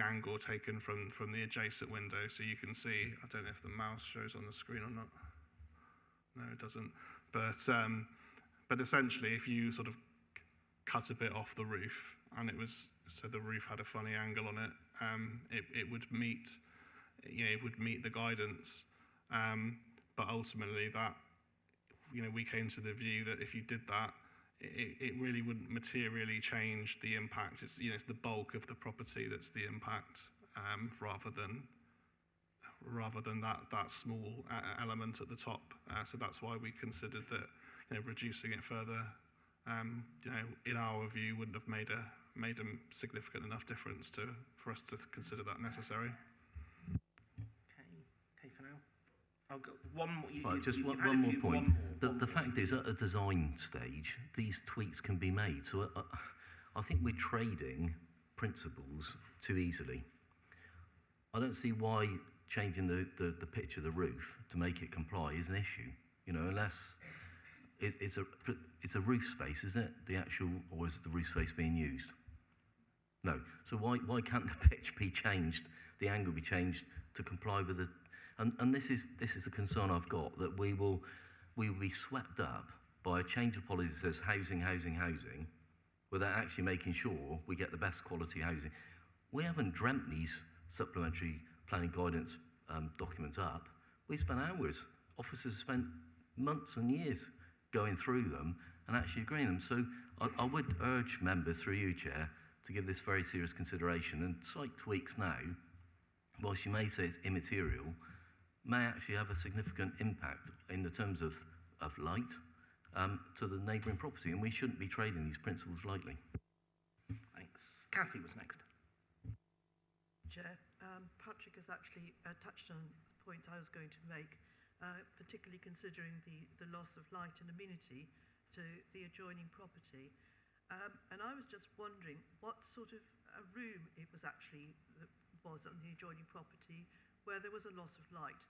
angle taken from the adjacent window. So you can see, I don't know if the mouse shows on the screen or not. No, it doesn't. But essentially, if you sort of cut a bit off the roof, and so the roof had a funny angle on it, it would meet the guidance. But ultimately, that we came to the view that if you did that, it really wouldn't materially change the impact. It's it's the bulk of the property that's the impact, rather than that small element at the top. So that's why we considered that reducing it further, in our view, wouldn't have made a significant enough difference for us to consider that necessary. Okay, for now. I'll go one more. Just one more point. The fact is, at a design stage, these tweaks can be made. So I think we're trading principles too easily. I don't see why changing the pitch of the roof to make it comply is an issue. Unless it's a roof space, isn't it? The actual, or is the roof space being used? No. So why can't the pitch be changed, the angle be changed to comply with the? And this is the concern I've got, that we will be swept up by a change of policy that says housing, housing, housing, without actually making sure we get the best quality housing. We haven't dreamt these supplementary planning guidance documents up. We spent hours. Officers spent months and years going through them and actually agreeing them. So I would urge members, through you, Chair, to give this very serious consideration. And slight tweaks now, whilst you may say it's immaterial, may actually have a significant impact in the terms of light to the neighbouring property. And we shouldn't be trading these principles lightly. Thanks. Kathy was next. Chair, Patrick has actually touched on the point I was going to make, particularly considering the loss of light and amenity to the adjoining property. And I was just wondering what sort of a room it was actually that was on the adjoining property where there was a loss of light.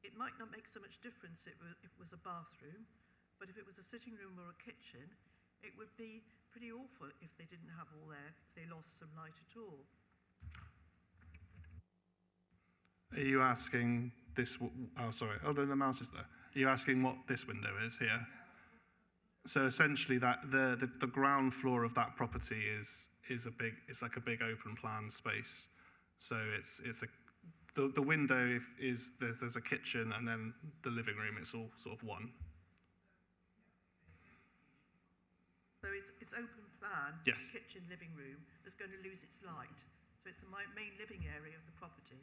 It might not make so much difference if it was a bathroom, but if it was a sitting room or a kitchen, it would be pretty awful if they didn't have all there, if they lost some light at all. Are you asking this? Oh, sorry. Oh, the mouse is there. Are you asking what this window is here? So essentially, that the ground floor of that property is it's like a big open plan space. So the window is there's a kitchen and then the living room. It's all sort of one. So it's open plan. Yes. Kitchen, living room that's going to lose its light. So it's the main living area of the property.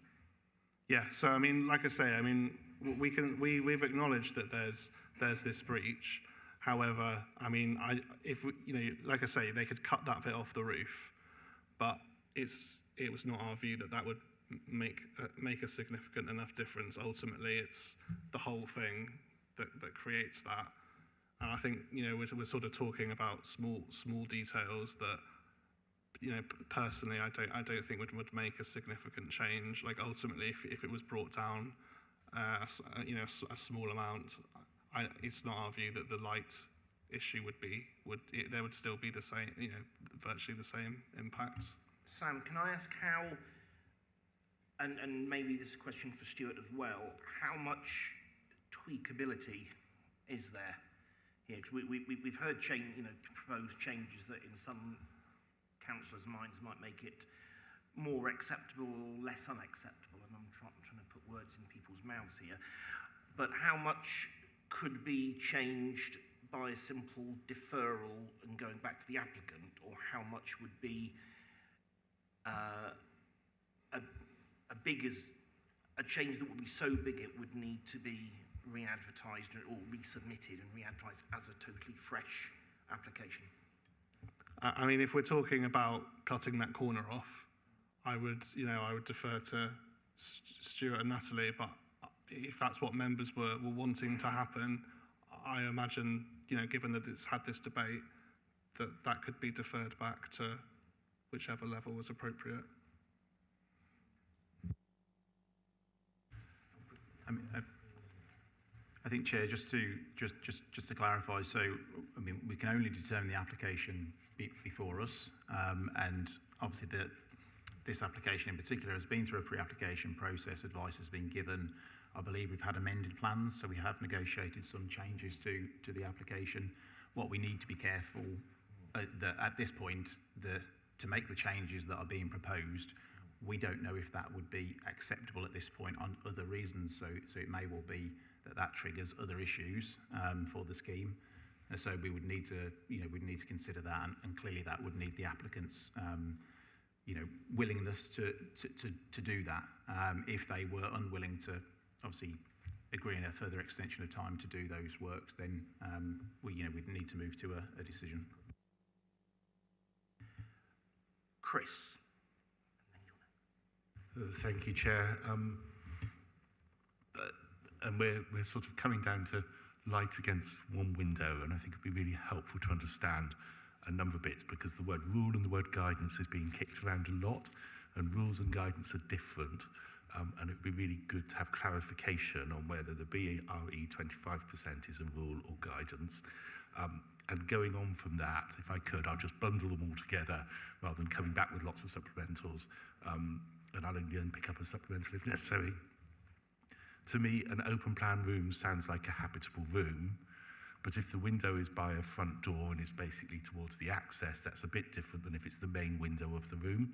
Yeah, so I mean, like I say, I mean, we've acknowledged that there's this breach. However, I mean, like I say, they could cut that bit off the roof, but it was not our view that would make a significant enough difference. Ultimately, it's the whole thing that creates that. And I think we're sort of talking about small details that. Personally, I don't think would make a significant change. Like ultimately, if it was brought down, a small amount, it's not our view that the light issue there would still be the same, virtually the same impact. Sam, can I ask how, and maybe this is a question for Stuart as well, how much tweakability is there here? Because we've heard proposed changes that in some councillors' minds might make it more acceptable or less unacceptable, and I'm trying to put words in people's mouths here. But how much could be changed by a simple deferral and going back to the applicant, or how much would be a change that would be so big it would need to be re-advertised or resubmitted and re-advertised as a totally fresh application? I mean, if we're talking about cutting that corner off, I would defer to Stuart and Natalie. But if that's what members were wanting to happen, I imagine, given that it's had this debate, that could be deferred back to whichever level was appropriate. I think, Chair, just to clarify, so I mean, we can only determine the application before us, and obviously this application in particular has been through a pre-application process. Advice has been given. I believe we've had amended plans, so we have negotiated some changes to the application. What we need to be careful that at this point to make the changes that are being proposed, we don't know if that would be acceptable at this point on other reasons. So it may well be that triggers other issues for the scheme. So we would need to, we'd need to consider that, and clearly that would need the applicant's, willingness to do that. If they were unwilling to, obviously, agree on a further extension of time to do those works, then we'd need to move to a decision. Chris. Thank you, Chair. And we're sort of coming down to light against one window, and I think it'd be really helpful to understand a number of bits, because the word rule and the word guidance is being kicked around a lot, and rules and guidance are different, and it'd be really good to have clarification on whether the BRE 25% is a rule or guidance. And going on from that, if I could, I'll just bundle them all together rather than coming back with lots of supplementals, and I'll only pick up a supplemental if necessary. To me, an open plan room sounds like a habitable room, But if the window is by a front door and is basically towards the access, that's a bit different than if it's the main window of the room.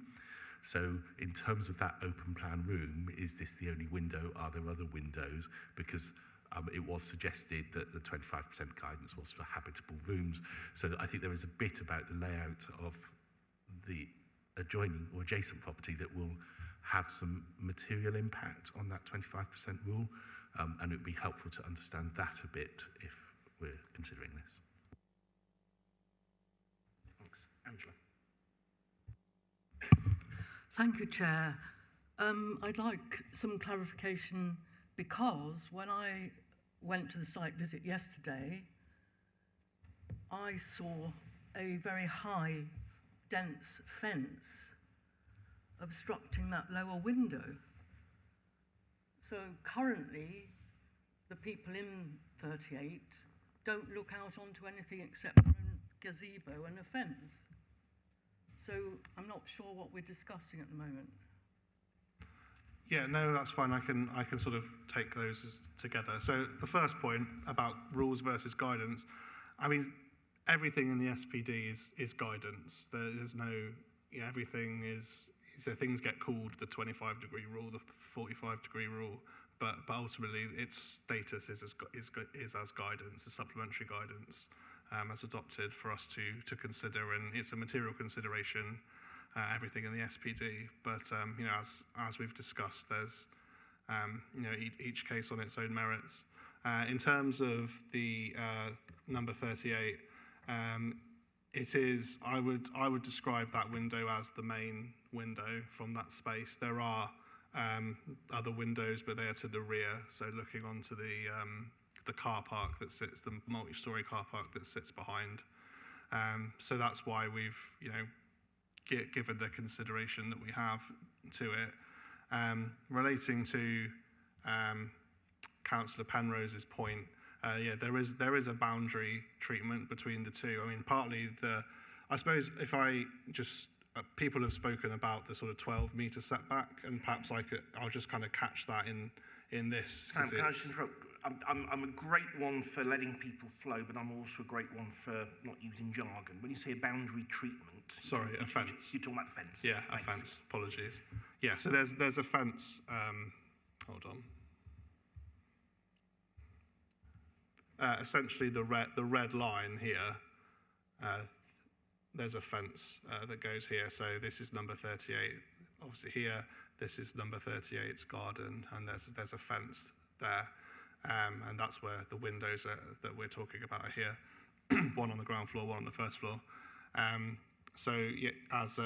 So in terms of that open plan room, is this the only window? Are there other windows? Because it was suggested that the 25% guidance was for habitable rooms. So I think there is a bit about the layout of the adjoining or adjacent property that will have some material impact on that 25% rule. And it would be helpful to understand that a bit if we're considering this. Thanks. Angela. Thank you, Chair. I'd like some clarification because when I went to the site visit yesterday, I saw a very high, dense fence obstructing that lower window. So currently, the people in 38 don't look out onto anything except their own gazebo and a fence. So I'm not sure what we're discussing at the moment. Yeah, no, that's fine. I can sort of take those together. So the first point about rules versus guidance, I mean, everything in the SPD is guidance. There's no, everything is, so things get called the 25-degree rule, the 45-degree rule, but ultimately its status is as guidance, a supplementary guidance as adopted for us to consider, and it's a material consideration. Everything in the SPD, but as we've discussed, there's each case on its own merits. In terms of the number 38, it is. I would describe that window as the main window from that space. There are other windows, but they are to the rear, so looking onto the car park that sits, the multi-story car park that sits behind. So that's why we've given the consideration that we have to it. Relating to Councillor Penrose's point, there is a boundary treatment between the two. I mean, partly I suppose if I just, people have spoken about the sort of 12-metre setback, and perhaps I'll just kind of catch that in this. Sam, can I just interrupt? I'm a great one for letting people flow, but I'm also a great one for not using jargon. When you say a boundary treatment, sorry, a fence. You're talking about fence. Yeah, thanks. A fence. Apologies. Yeah, so there's a fence. Hold on. Essentially, the red line here. There's a fence that goes here. So this is number 38. Obviously here, this is number 38's garden, and there's a fence there. And that's where the windows that we're talking about are here. One on the ground floor, one on the first floor. So as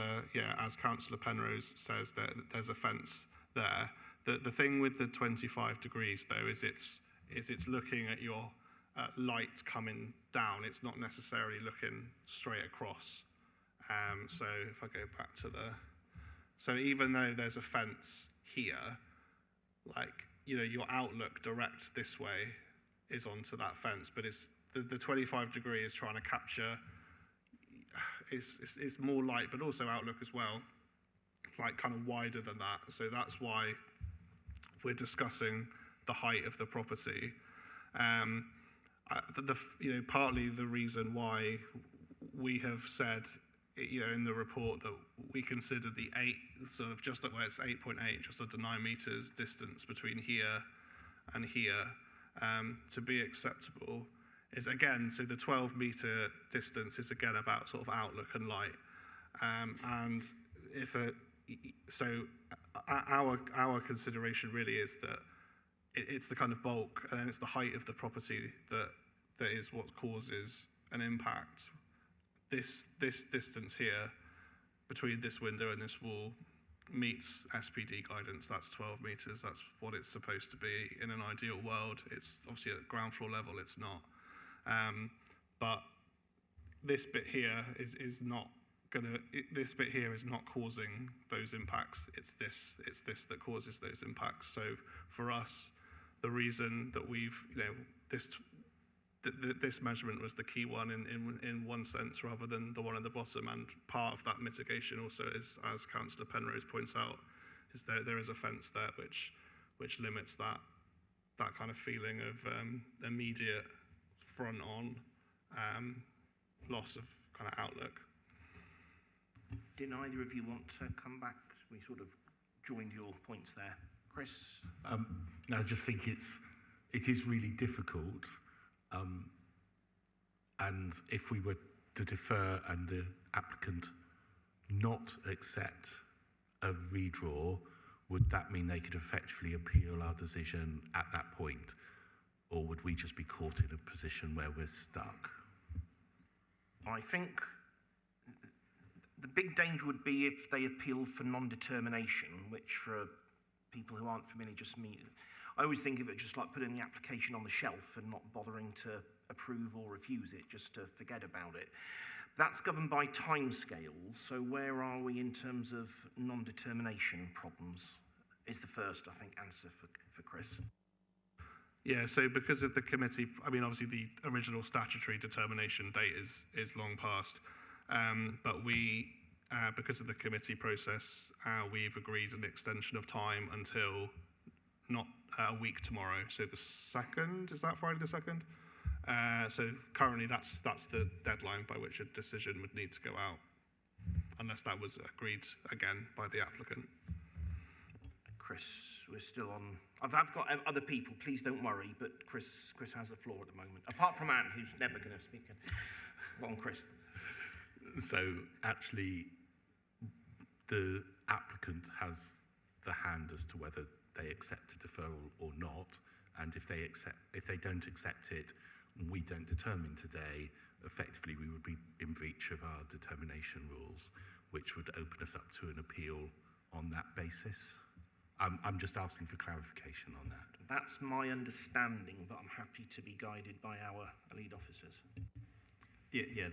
Councillor Penrose says, there's a fence there. The thing with the 25 degrees though is it's looking at your light coming down. It's not necessarily looking straight across. So if I go back to so even though there's a fence here, your outlook direct this way is onto that fence, but it's the 25 degree is trying to capture. It's more light, but also outlook as well, kind of wider than that. So that's why we're discussing the height of the property. Partly the reason why we have said, in the report that we consider the just where it's 8.8, just under 9 meters distance between here and here, to be acceptable. Is again, so the 12-meter distance is again about sort of outlook and light, and our consideration really is that it's the kind of bulk and it's the height of the property that is what causes an impact. This distance here between this window and this wall meets SPD guidance. That's 12 meters. That's what it's supposed to be in an ideal world. It's obviously at ground floor level. It's not. But this bit here is not this bit here is not causing those impacts. It's this that causes those impacts. So for us, the reason that we've this measurement was the key one in one sense, rather than the one at the bottom. And part of that mitigation also is, as Councillor Penrose points out, is that there is a fence there which limits that kind of feeling of immediate front on loss of kind of outlook. Did either of you want to come back? We sort of joined your points there. Chris? I just think it is really difficult. And if we were to defer and the applicant not accept a redraw, would that mean they could effectively appeal our decision at that point? Or would we just be caught in a position where we're stuck? I think the big danger would be if they appeal for non-determination, which for people who aren't familiar just means, I always think of it just like putting the application on the shelf and not bothering to approve or refuse it, just to forget about it. That's governed by timescales, so where are we in terms of non-determination problems? Is the first, I think, answer for Chris. Yeah, so because of the committee, I mean, obviously the original statutory determination date is long past, but we, because of the committee process, we've agreed an extension of time until not a week tomorrow, so the 2nd, is that Friday the 2nd? So currently that's the deadline by which a decision would need to go out, unless that was agreed again by the applicant. Chris, we're still on. I've got other people, please don't worry, but Chris has the floor at the moment, apart from Anne, who's never going to speak. Go on, Chris. So actually, the applicant has the hand as to whether they accept a deferral or not, and if they don't accept it, we don't determine today, effectively we would be in breach of our determination rules, which would open us up to an appeal on that basis. I'm just asking for clarification on that. That's my understanding, but I'm happy to be guided by our lead officers. Yeah,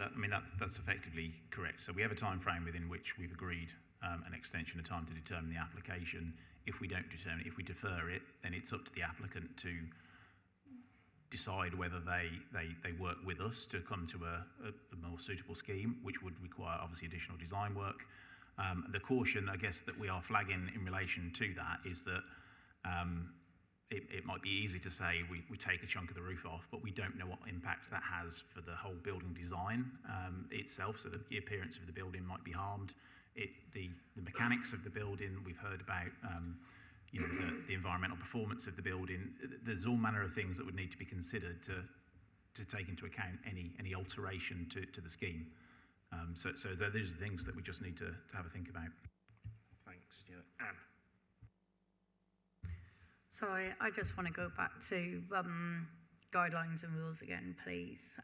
that's effectively correct. So we have a time frame within which we've agreed an extension of time to determine the application. If we don't determine it, if we defer it, then it's up to the applicant to decide whether they work with us to come to a more suitable scheme, which would require obviously additional design work. The caution, I guess, that we are flagging in relation to that is that it might be easy to say we take a chunk of the roof off, but we don't know what impact that has for the whole building design itself, so the appearance of the building might be harmed. The mechanics of the building, we've heard about the environmental performance of the building. There's all manner of things that would need to be considered to take into account any alteration to the scheme. So those are things that we just need to have a think about. Thanks, Stuart. Anne. Sorry, I just want to go back to guidelines and rules again, please.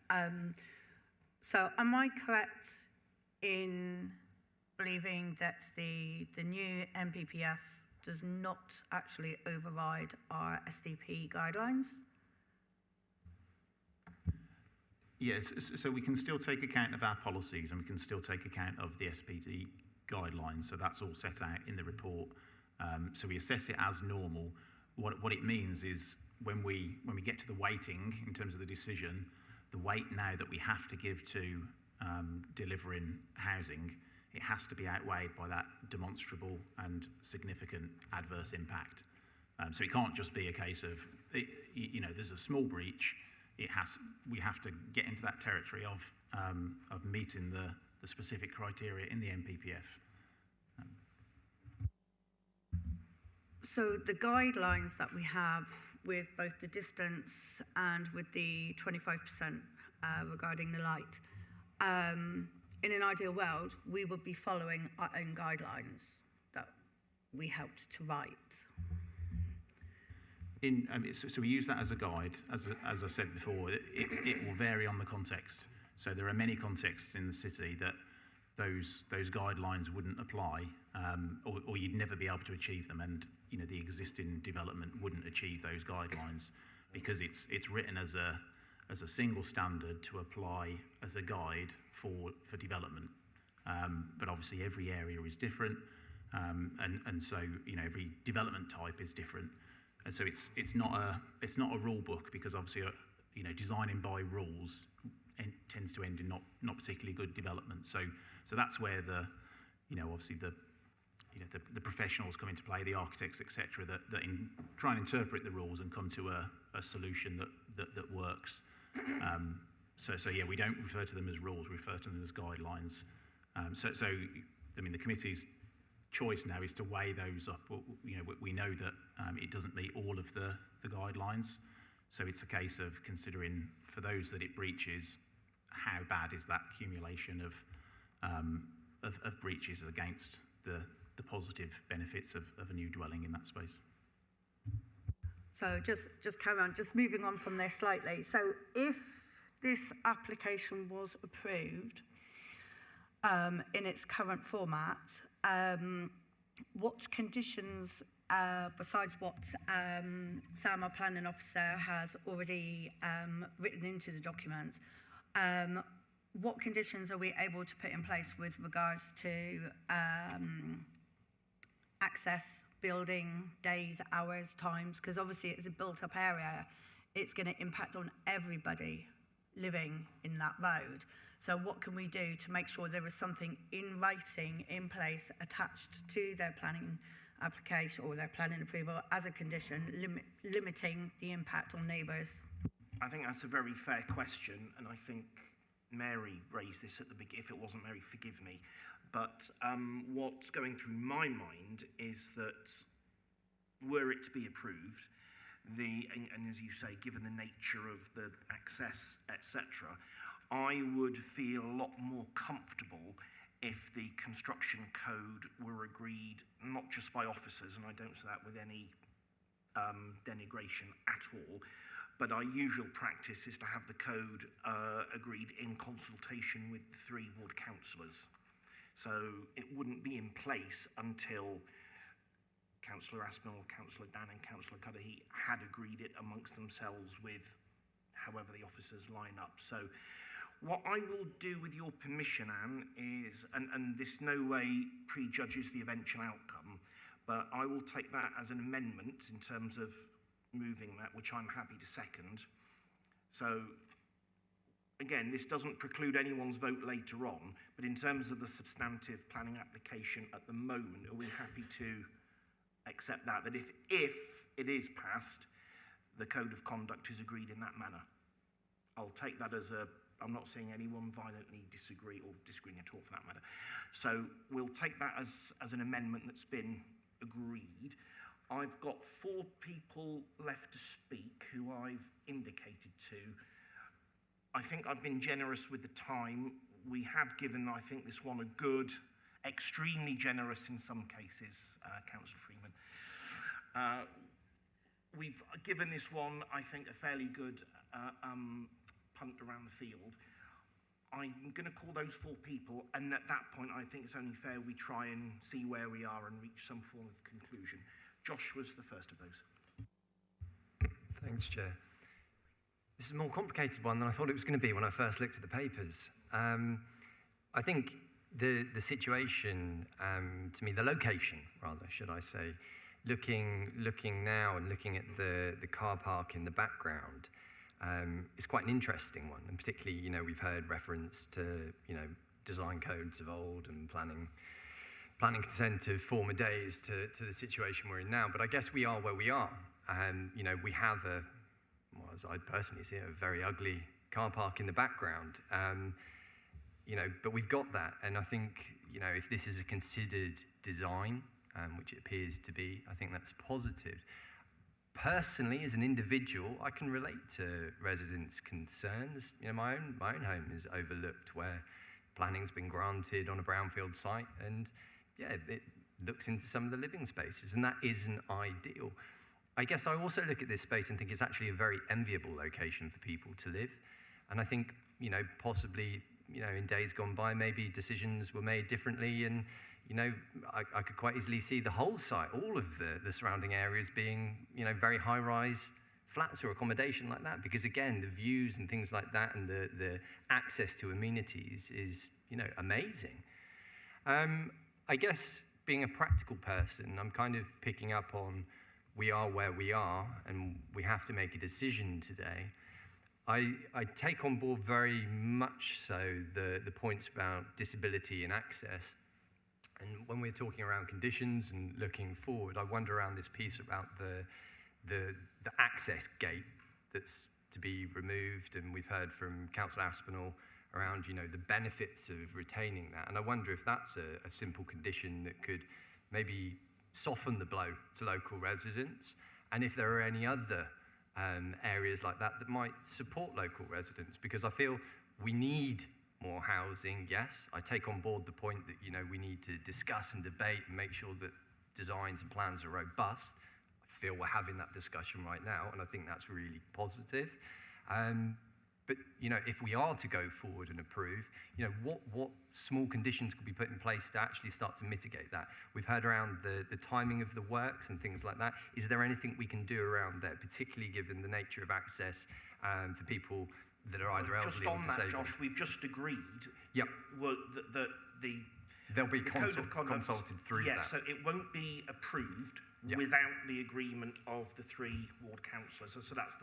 So am I correct in believing that the new MPPF does not actually override our SDP guidelines? Yes, so we can still take account of our policies and we can still take account of the SPD guidelines. So that's all set out in the report. So we assess it as normal. What it means is when we get to the weighting in terms of the decision, the weight now that we have to give to delivering housing, it has to be outweighed by that demonstrable and significant adverse impact. So it can't just be a case of, there's a small breach. We have to get into that territory of meeting the specific criteria in the MPPF. So the guidelines that we have with both the distance and with the 25% regarding the light, in an ideal world, we would be following our own guidelines that we helped to write. So we use that as a guide. As I said before, it will vary on the context. So there are many contexts in the city that those guidelines wouldn't apply, or you'd never be able to achieve them, and the existing development wouldn't achieve those guidelines because it's written as a single standard to apply as a guide for development. But obviously every area is different, and so every development type is different. And so it's not a rule book, because obviously designing by rules tends to end in not particularly good development. So that's where obviously the professionals come into play, the architects, etc. That try and interpret the rules and come to a solution that works. So yeah, we don't refer to them as rules, we refer to them as guidelines. I mean, the committee's choice now is to weigh those up. You know, we know that it doesn't meet all of the guidelines, so it's a case of considering for those that it breaches, how bad is that accumulation of breaches against the positive benefits of a new dwelling in that space. So just carry on, just moving on from this slightly. So if this application was approved in its current format, what conditions, besides what Sam, our planning officer, has already written into the document, what conditions are we able to put in place with regards to access, building, days, hours, times? Because obviously it's a built-up area. It's going to impact on everybody living in that road. So what can we do to make sure there is something in writing, in place, attached to their planning application or their planning approval as a condition, limiting the impact on neighbours? I think that's a very fair question, and I think Mary raised this at the beginning. If it wasn't Mary, forgive me. But what's going through my mind is that were it to be approved, and as you say, given the nature of the access, etc., I would feel a lot more comfortable if the construction code were agreed not just by officers, and I don't say that with any denigration at all, but our usual practice is to have the code agreed in consultation with the 3 ward councillors. So it wouldn't be in place until Councillor Aspinall, Councillor Dan and Councillor Cudahy had agreed it amongst themselves with however the officers line up. So what I will do with your permission, Anne, is, and this no way prejudges the eventual outcome, but I will take that as an amendment in terms of moving that, which I'm happy to second. So again, this doesn't preclude anyone's vote later on, but in terms of the substantive planning application at the moment, are we happy to accept that if it is passed, the code of conduct is agreed in that manner? I'll take that as I'm not seeing anyone violently disagree or disagreeing at all for that matter. So we'll take that as an amendment that's been agreed. I've got 4 people left to speak who I've indicated to. I think I've been generous with the time. We have given, I think, this one a good, extremely generous in some cases, Councillor Freeman. We've given this one, I think, a fairly good punt around the field. I'm going to call those 4 people, and at that point, I think it's only fair we try and see where we are and reach some form of conclusion. Josh was the first of those. Thanks, Chair. This is a more complicated one than I thought it was going to be when I first looked at the papers. I think the situation, to me, the location, rather, should I say, looking now and looking at the car park in the background, is quite an interesting one. And particularly, you know, we've heard reference to, you know, design codes of old and planning consent of former days to the situation we're in now. But I guess we are where we are. You know, we have well, as I personally see it, a very ugly car park in the background. You know, but we've got that. And I think, you know, if this is a considered design, which it appears to be, I think that's positive. Personally, as an individual, I can relate to residents' concerns. You know, my own home is overlooked where planning's been granted on a brownfield site, and yeah, it looks into some of the living spaces, and that isn't ideal. I guess I also look at this space and think it's actually a very enviable location for people to live. And I think, you know, possibly, you know, in days gone by, maybe decisions were made differently, and, you know, I could quite easily see the whole site, all of the surrounding areas being, you know, very high-rise flats or accommodation like that, because again, the views and things like that and the access to amenities is, you know, amazing. I guess being a practical person, I'm kind of picking up on we are where we are and we have to make a decision today. I take on board very much so the points about disability and access. And when we're talking around conditions and looking forward, I wonder around this piece about the access gate that's to be removed, and we've heard from Councillor Aspinall around, you know, the benefits of retaining that. And I wonder if that's a simple condition that could maybe soften the blow to local residents, and if there are any other areas like that that might support local residents, because I feel we need more housing. Yes, I take on board the point that, you know, we need to discuss and debate and make sure that designs and plans are robust. I feel we're having that discussion right now, and I think that's really positive. But, you know, if we are to go forward and approve, you know, what small conditions could be put in place to actually start to mitigate that? We've heard around the timing of the works and things like that. Is there anything we can do around there, particularly given the nature of access for people that are either elderly or disabled? Just on that, Josh, we've just agreed Yep. that They'll be the Code of Conduct, consulted through yeah, that. so it won't be approved Yep. without the agreement of the 3 ward councillors. So that's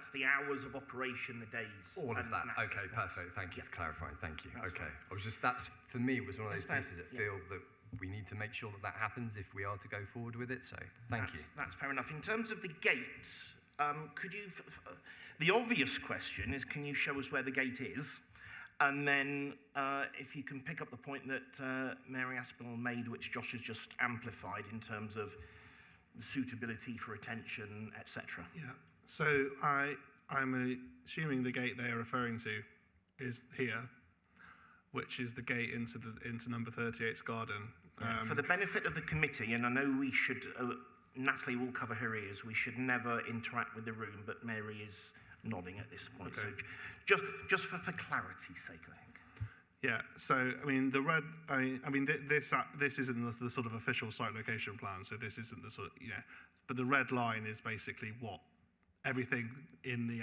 the hours of operation, the days. All of that. access Okay, points. perfect. Thank you for clarifying. Thank you. That's Okay. fine. I was just, that's, for me, was one of those That's fair, pieces that yeah. feel that we need to make sure that that happens if we are to go forward with it. So, thank you. That's fair enough. In terms of the gates, could you... the obvious question is, can you show us where the gate is? And then if you can pick up the point that Mary Aspinall made, which Josh has just amplified in terms of suitability for attention, etc. Yeah. So I'm assuming the gate they are referring to is here, which is the gate into number 38's garden. For the benefit of the committee, and I know we should, Natalie will cover her ears, we should never interact with the room, but Mary is nodding at this point. Okay. So just for clarity's sake, I think. Yeah, so I mean the red. This isn't the sort of official site location plan, so this isn't the sort of, you know. But the red line is basically what everything in the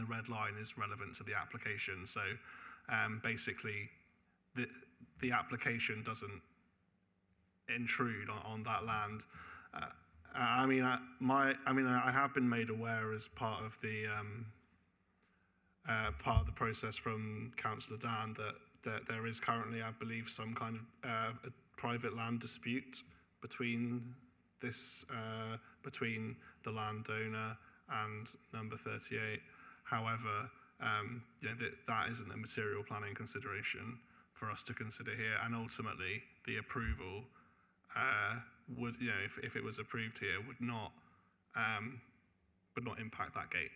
red line is relevant to the application. So basically, the application doesn't intrude on that land. I have been made aware as part of the process from Councillor Dan that there is currently, I believe, some kind of a private land dispute between between the landowner and number 38. However, you know, that isn't a material planning consideration for us to consider here, and ultimately the approval would, you know, if it was approved here, would not impact that gate.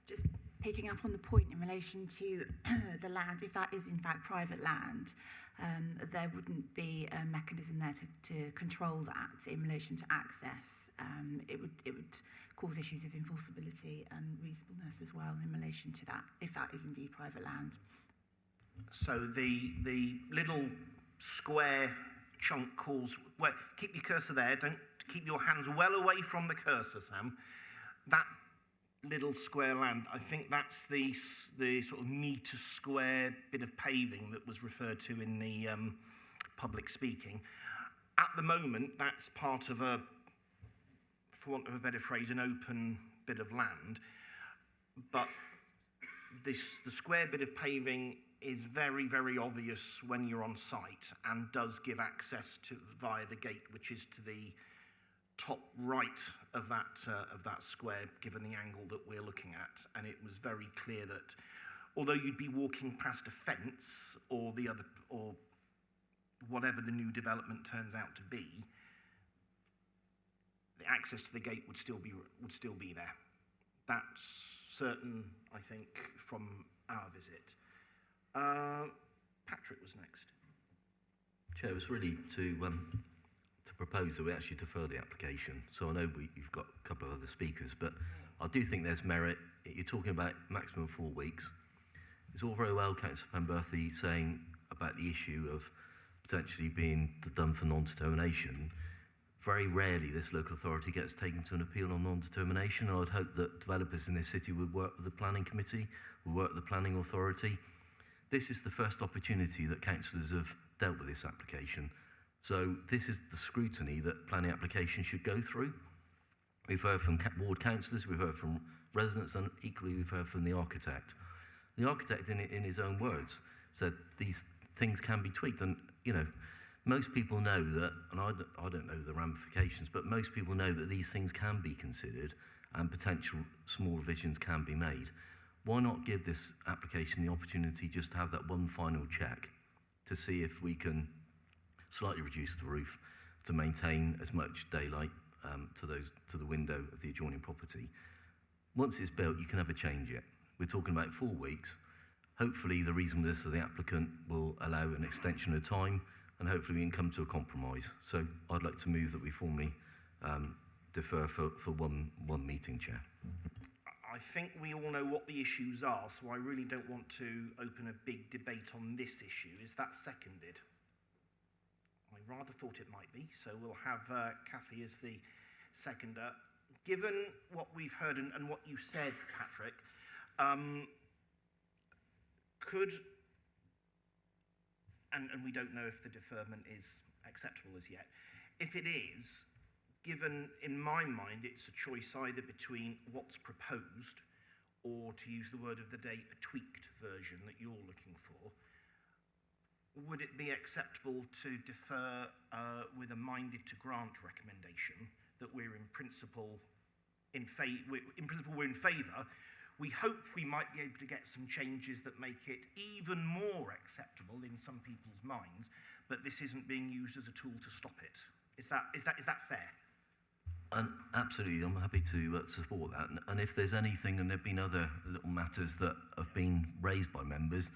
Just picking up on the point in relation to the land, if that is in fact private land, there wouldn't be a mechanism there to control that in relation to access. It would cause issues of enforceability and reasonableness as well in relation to that, if that is indeed private land. So the little square chunk calls, well, keep your cursor there, don't keep your hands well away from the cursor, Sam. That little square land, I think that's the sort of metre square bit of paving that was referred to in the public speaking. At the moment, that's part of a, for want of a better phrase, an open bit of land. But the square bit of paving is very, very obvious when you're on site and does give access to via the gate, which is to the top right of that square, given the angle that we're looking at. And it was very clear that although you'd be walking past a fence or or whatever the new development turns out to be, the access to the gate would still be there. That's certain, I think, from our visit. Patrick was next. Chair, it was really to propose that we actually defer the application. So I know you've got a couple of other speakers, but I do think there's merit. You're talking about maximum 4 weeks. It's all very well, Councillor Penberthy, saying about the issue of potentially being done for non-determination. Very rarely this local authority gets taken to an appeal on non-determination. I would hope that developers in this city would work with the planning committee, would work with the planning authority. This is the first opportunity that councillors have dealt with this application. So this is the scrutiny that planning applications should go through. We've heard from ward councillors, we've heard from residents, and equally we've heard from the architect. The architect, in his own words, said these things can be tweaked. And, you know, Most people know that, and I don't know the ramifications, but most people know that these things can be considered and potential small revisions can be made. Why not give this application the opportunity just to have that one final check to see if we can slightly reduce the roof to maintain as much daylight to the window of the adjoining property. Once it's built, you can never change it. We're talking about 4 weeks. Hopefully the reasonableness of the applicant will allow an extension of time, and hopefully we can come to a compromise. So I'd like to move that we formally defer for one meeting, Chair. I think we all know what the issues are, so I really don't want to open a big debate on this issue. Is that seconded? I rather thought it might be, so we'll have Kathy as the seconder. Given what we've heard and what you said, Patrick, and we don't know if the deferment is acceptable as yet. If it is, given in my mind it's a choice either between what's proposed or, to use the word of the day, a tweaked version that you're looking for, would it be acceptable to defer with a minded to grant recommendation that we're in principle in favour? We hope we might be able to get some changes that make it even more acceptable in some people's minds, but this isn't being used as a tool to stop it. Is that fair? And absolutely, I'm happy to support that. And if there's anything, and there've been other little matters that have been raised by members,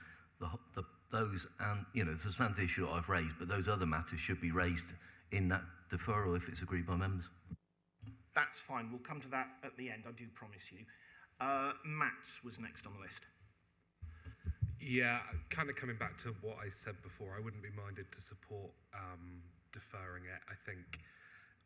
those and the substantive issue that I've raised, but those other matters should be raised in that deferral if it's agreed by members. That's fine. We'll come to that at the end, I do promise you. Matt was next on the list. Yeah, kind of coming back to what I said before, I wouldn't be minded to support deferring it. I think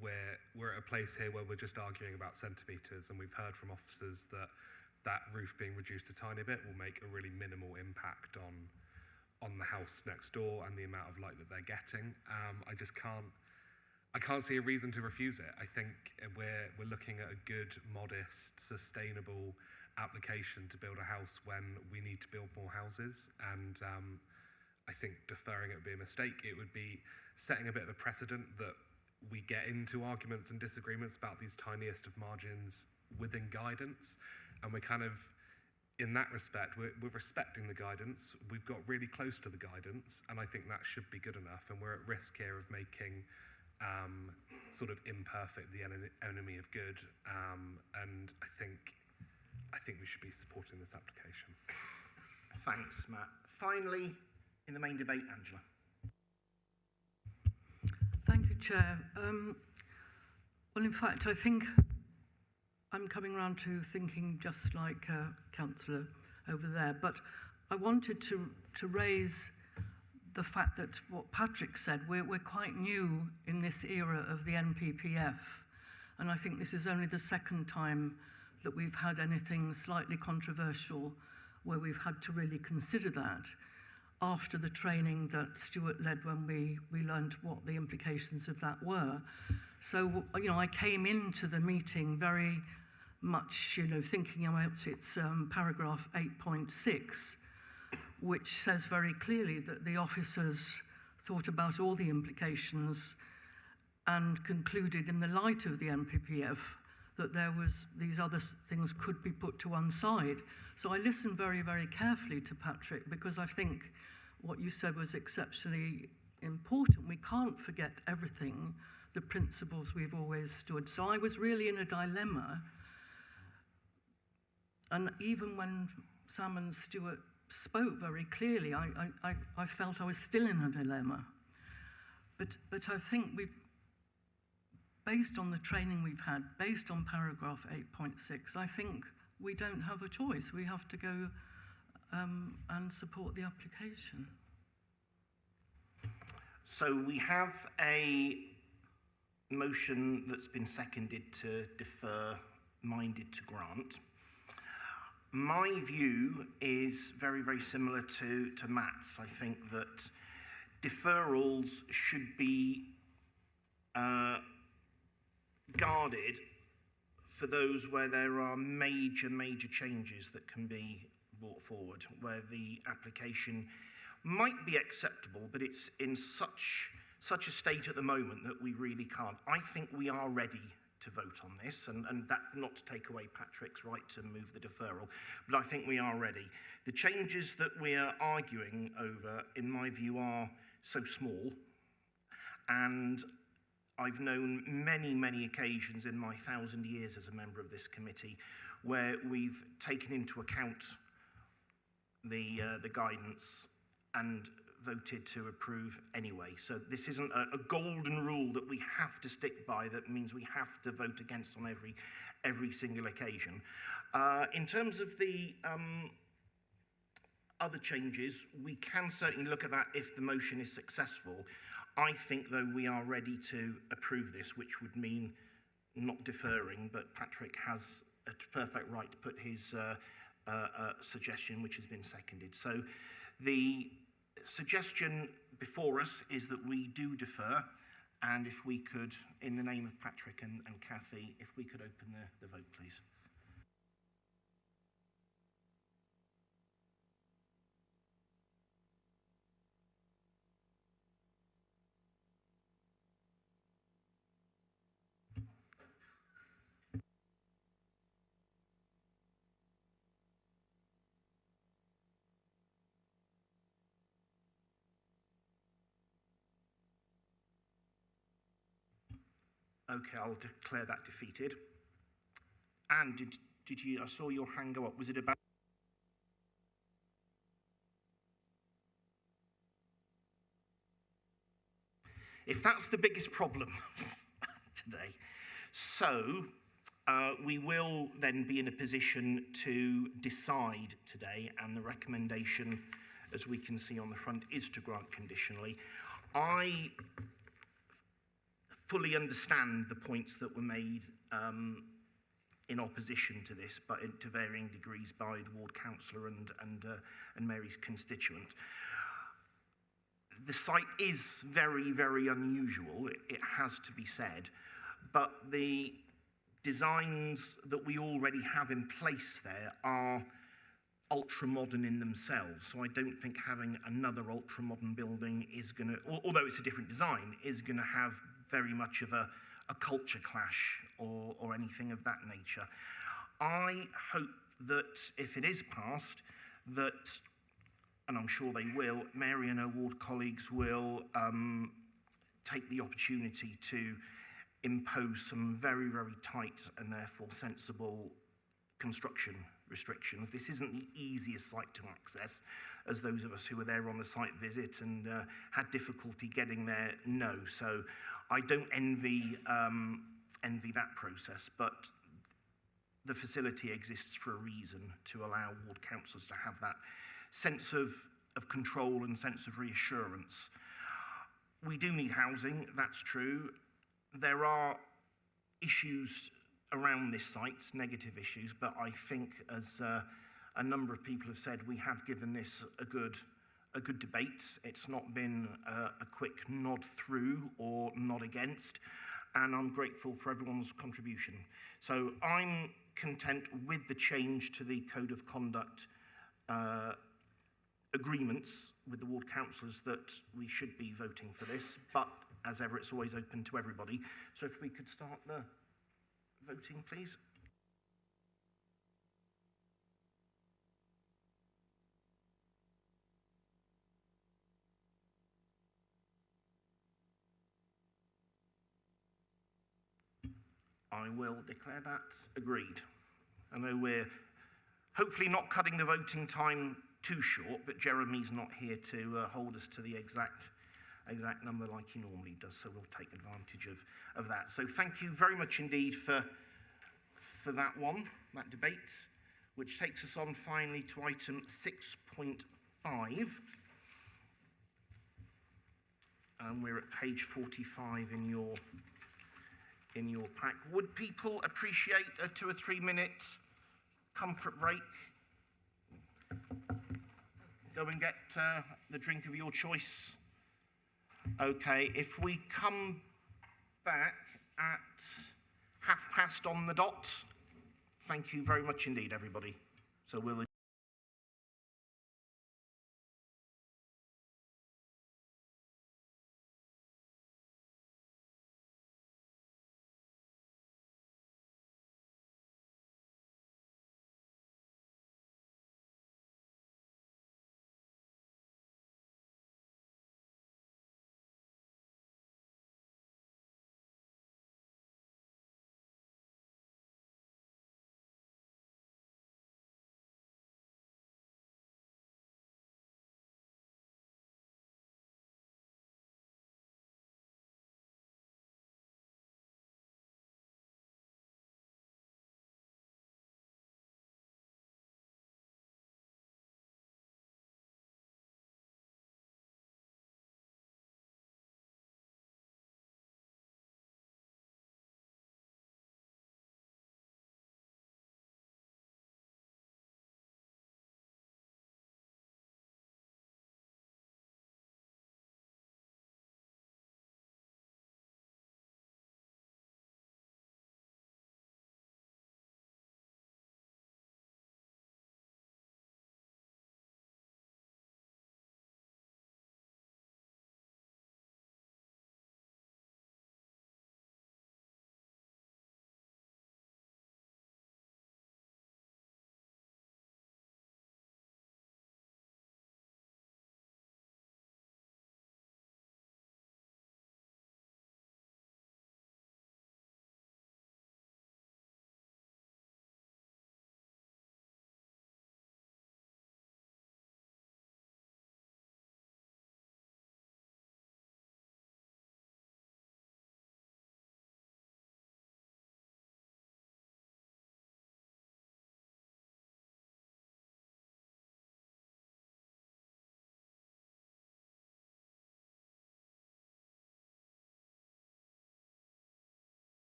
we're at a place here where we're just arguing about centimetres, and we've heard from officers that roof being reduced a tiny bit will make a really minimal impact on the house next door and the amount of light that they're getting. I can't see a reason to refuse it. I think we're looking at a good, modest, sustainable application to build a house when we need to build more houses. And I think deferring it would be a mistake. It would be setting a bit of a precedent that we get into arguments and disagreements about these tiniest of margins within guidance. And we're kind of, in that respect, we're respecting the guidance. We've got really close to the guidance, and I think that should be good enough. And we're at risk here of making sort of imperfect the enemy of good, and I think we should be supporting this application. Thanks, Matt. Finally, in the main debate, Angela. Thank you, Chair. Well, in fact, I think I'm coming round to thinking just like Councillor over there, but I wanted to raise the fact that what Patrick said, we're quite new in this era of the NPPF, and I think this is only the second time that we've had anything slightly controversial where we've had to really consider that after the training that Stuart led when we learned what the implications of that were. So, I came into the meeting very much, thinking about its paragraph 8.6, which says very clearly that the officers thought about all the implications and concluded in the light of the NPPF that these other things could be put to one side. So I listened very, very carefully to Patrick, because I think what you said was exceptionally important. We can't forget everything, the principles we've always stood. So I was really in a dilemma. And even when Sam and Stuart spoke very clearly, I felt I was still in a dilemma. But I think based on the training we've had, based on paragraph 8.6, I think we don't have a choice. We have to go and support the application. So we have a motion that's been seconded to defer, minded to grant. My view is very, very similar to Matt's. I think that deferrals should be guarded for those where there are major changes that can be brought forward, where the application might be acceptable, but it's in such such a state at the moment that we really can't. I think we are ready to vote on this, and that not to take away Patrick's right to move the deferral, but I think we are ready. The changes that we are arguing over, in my view, are so small, and I've known many, many occasions in my 1,000 years as a member of this committee where we've taken into account the guidance and voted to approve anyway. So this isn't a golden rule that we have to stick by that means we have to vote against on every single occasion. In terms of the other changes, we can certainly look at that if the motion is successful. I think, though, we are ready to approve this, which would mean not deferring, but Patrick has a perfect right to put his suggestion, which has been seconded. So the suggestion before us is that we do defer, and if we could, in the name of Patrick and Kathy, if we could open the vote, please. Okay, I'll declare that defeated. And did you, I saw your hand go up, was it about? If that's the biggest problem today, so we will then be in a position to decide today, and the recommendation, as we can see on the front, is to grant conditionally. I fully understand the points that were made in opposition to this, but to varying degrees by the ward councillor and Mary's constituent. The site is very, very unusual, it has to be said, but the designs that we already have in place there are ultra-modern in themselves, so I don't think having another ultra-modern building is going to, although it's a different design, is going to have very much of a culture clash or anything of that nature. I hope that if it is passed, that, and I'm sure they will, Mary and her ward colleagues will take the opportunity to impose some very, very tight and therefore sensible construction restrictions. This isn't the easiest site to access, as those of us who were there on the site visit and had difficulty getting there know. So I don't envy that process, but the facility exists for a reason, to allow ward councillors to have that sense of control and sense of reassurance. We do need housing, that's true. There are issues around this site, negative issues, but I think, as a number of people have said, we have given this a good debate. It's not been a quick nod through or nod against, and I'm grateful for everyone's contribution. So I'm content with the change to the Code of Conduct agreements with the ward councillors that we should be voting for this, but as ever, it's always open to everybody. So if we could start the voting, please. I will declare that agreed. I know we're hopefully not cutting the voting time too short, but Jeremy's not here to hold us to the exact number like he normally does, so we'll take advantage of that. So thank you very much indeed for that debate, which takes us on finally to item 6.5. And we're at page 45 in your pack. Would people appreciate a 2 or 3 minute comfort break? Go and get the drink of your choice. Okay, if we come back at 1:30 on the dot, thank you very much indeed, everybody. So we'll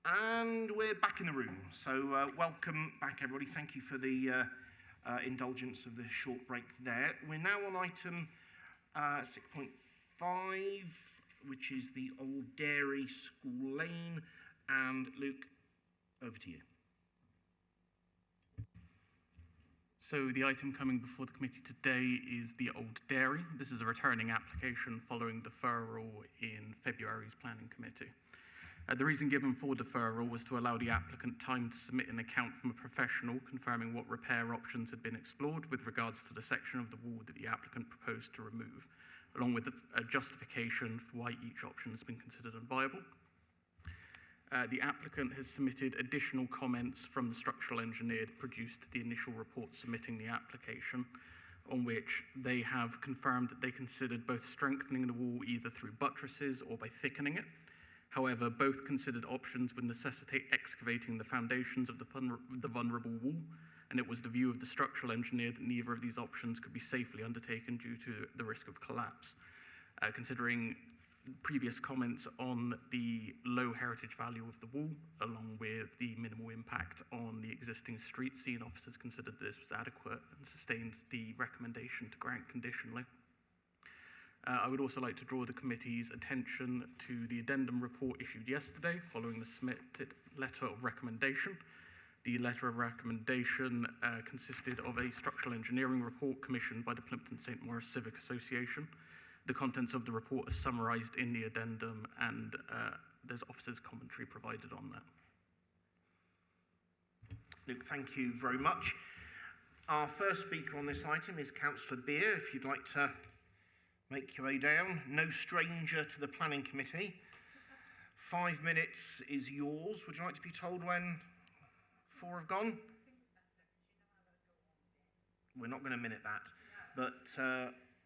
And we're back in the room. So welcome back, everybody. Thank you for the indulgence of the short break there. We're now on item 6.5, which is the Old Dairy School Lane. And Luke, over to you. So the item coming before the committee today is the Old Dairy. This is a returning application following deferral in February's planning committee. The reason given for deferral was to allow the applicant time to submit an account from a professional confirming what repair options had been explored with regards to the section of the wall that the applicant proposed to remove, along with a justification for why each option has been considered unviable. The applicant has submitted additional comments from the structural engineer that produced the initial report submitting the application, on which they have confirmed that they considered both strengthening the wall either through buttresses or by thickening it. However, both considered options would necessitate excavating the foundations of the vulnerable wall, and it was the view of the structural engineer that neither of these options could be safely undertaken due to the risk of collapse. Considering previous comments on the low heritage value of the wall, along with the minimal impact on the existing street scene, officers considered this was adequate and sustained the recommendation to grant conditionally. I would also like to draw the committee's attention to the addendum report issued yesterday following the submitted letter of recommendation. The letter of recommendation consisted of a structural engineering report commissioned by the Plymouth and St. Maurice Civic Association. The contents of the report are summarised in the addendum, and there's officers' commentary provided on that. Luke, thank you very much. Our first speaker on this item is Councillor Beer. If you'd like to make your way down. No stranger to the planning committee. 5 minutes is yours. Would you like to be told when 4 have gone? We're not going to minute that, but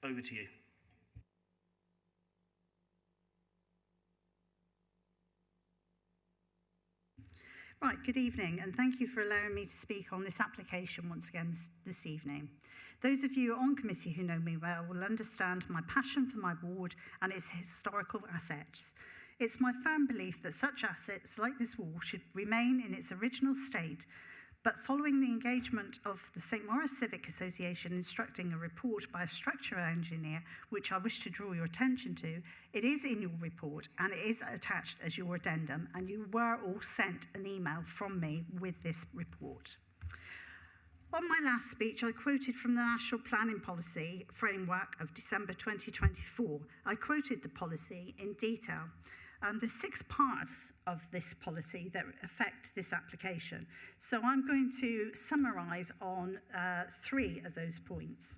over to you. Right, good evening, and thank you for allowing me to speak on this application once again this evening. Those of you on committee who know me well will understand my passion for my ward and its historical assets. It's my firm belief that such assets like this wall should remain in its original state, but following the engagement of the St. Maurice Civic Association instructing a report by a structural engineer, which I wish to draw your attention to, it is in your report and it is attached as your addendum, and you were all sent an email from me with this report. On my last speech, I quoted from the National Planning Policy Framework of December 2024. I quoted the policy in detail. There's 6 parts of this policy that affect this application. So I'm going to summarise on 3 of those points.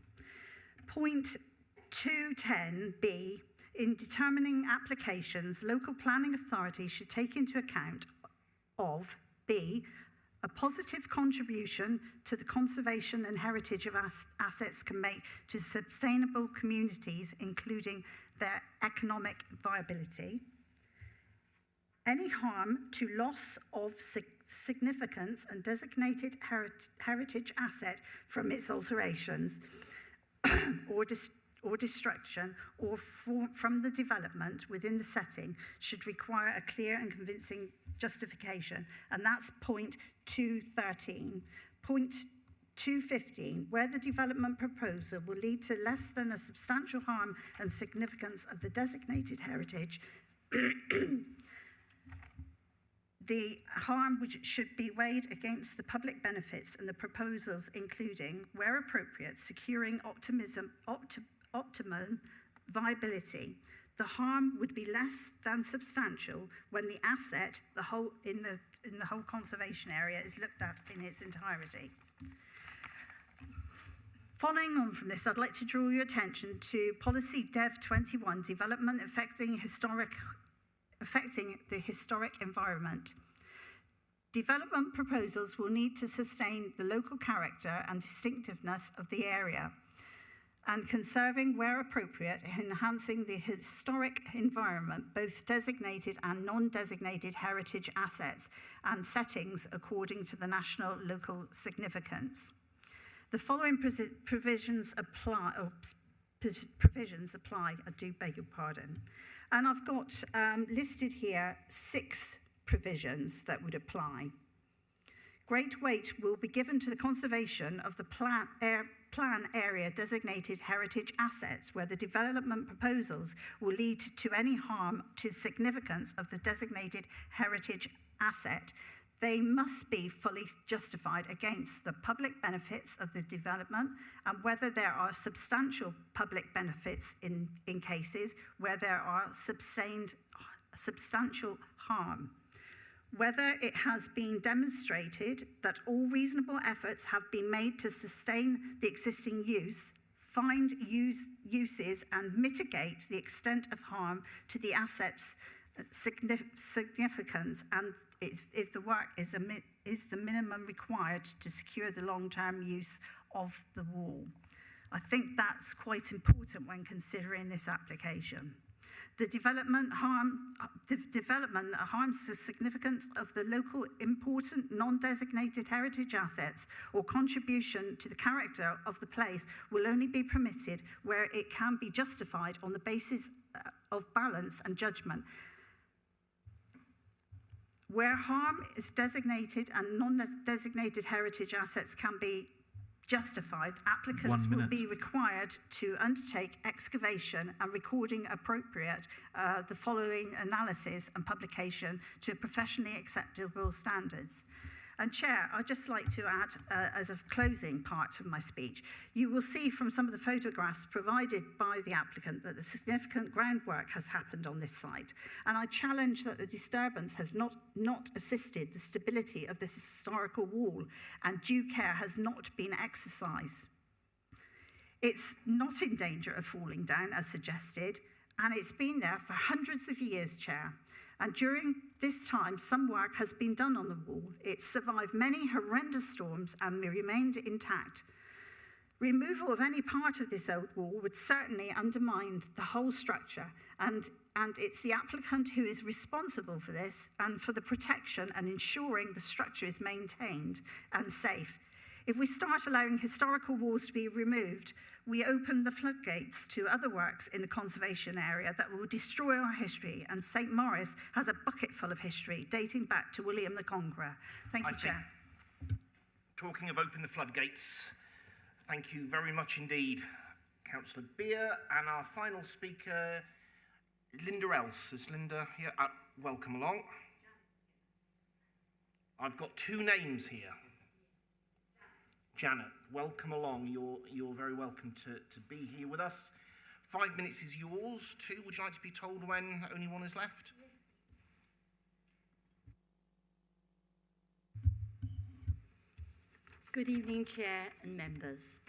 Point 210B, in determining applications, local planning authorities should take into account of B, a positive contribution to the conservation and heritage of assets can make to sustainable communities, including their economic viability. Any harm to loss of significance and designated heritage asset from its alterations or destruction or from the development within the setting should require a clear and convincing justification, and that's point 213. Point 215, where the development proposal will lead to less than a substantial harm and significance of the designated heritage, the harm which should be weighed against the public benefits and the proposals, including, where appropriate, securing optimum viability. The harm would be less than substantial when the asset, in the whole conservation area, is looked at in its entirety. Following on from this, I'd like to draw your attention to Policy Dev 21, Development Affecting the historic environment. Development proposals will need to sustain the local character and distinctiveness of the area, and conserving, where appropriate, enhancing the historic environment, both designated and non-designated heritage assets and settings according to the national local significance. The following provisions apply, I do beg your pardon. And I've got listed here 6 provisions that would apply. Great weight will be given to the conservation of the plan area designated heritage assets where the development proposals will lead to any harm to significance of the designated heritage asset. They must be fully justified against the public benefits of the development and whether there are substantial public benefits in cases where there are substantial harm. Whether it has been demonstrated that all reasonable efforts have been made to sustain the existing use, find uses and mitigate the extent of harm to the asset's significance, and if the work is the minimum required to secure the long-term use of the wall. I think that's quite important when considering this application. The development that harms the significance of the local important non-designated heritage assets or contribution to the character of the place will only be permitted where it can be justified on the basis of balance and judgment. Where harm is designated and non-designated heritage assets can be justified, applicants will be required to undertake excavation and recording appropriate the following analysis and publication to professionally acceptable standards. And Chair, I'd just like to add, as a closing part of my speech, you will see from some of the photographs provided by the applicant that the significant groundwork has happened on this site. And I challenge that the disturbance has not assisted the stability of this historical wall and due care has not been exercised. It's not in danger of falling down as suggested, and it's been there for hundreds of years, Chair. And during this time, some work has been done on the wall. It survived many horrendous storms and remained intact. Removal of any part of this old wall would certainly undermine the whole structure, and it's the applicant who is responsible for this and for the protection and ensuring the structure is maintained and safe. If we start allowing historical walls to be removed, we open the floodgates to other works in the conservation area that will destroy our history, and St. Maurice has a bucket full of history dating back to William the Conqueror. Thank you, Chair. Talking of open the floodgates, thank you very much indeed, Councillor Beer. And our final speaker, Linda Else. Is Linda here? Welcome along. I've got two names here. Janet, welcome along. You're very welcome to be here with us. 5 minutes is yours. Two, would you like to be told when only one is left? Good evening, Chair and members.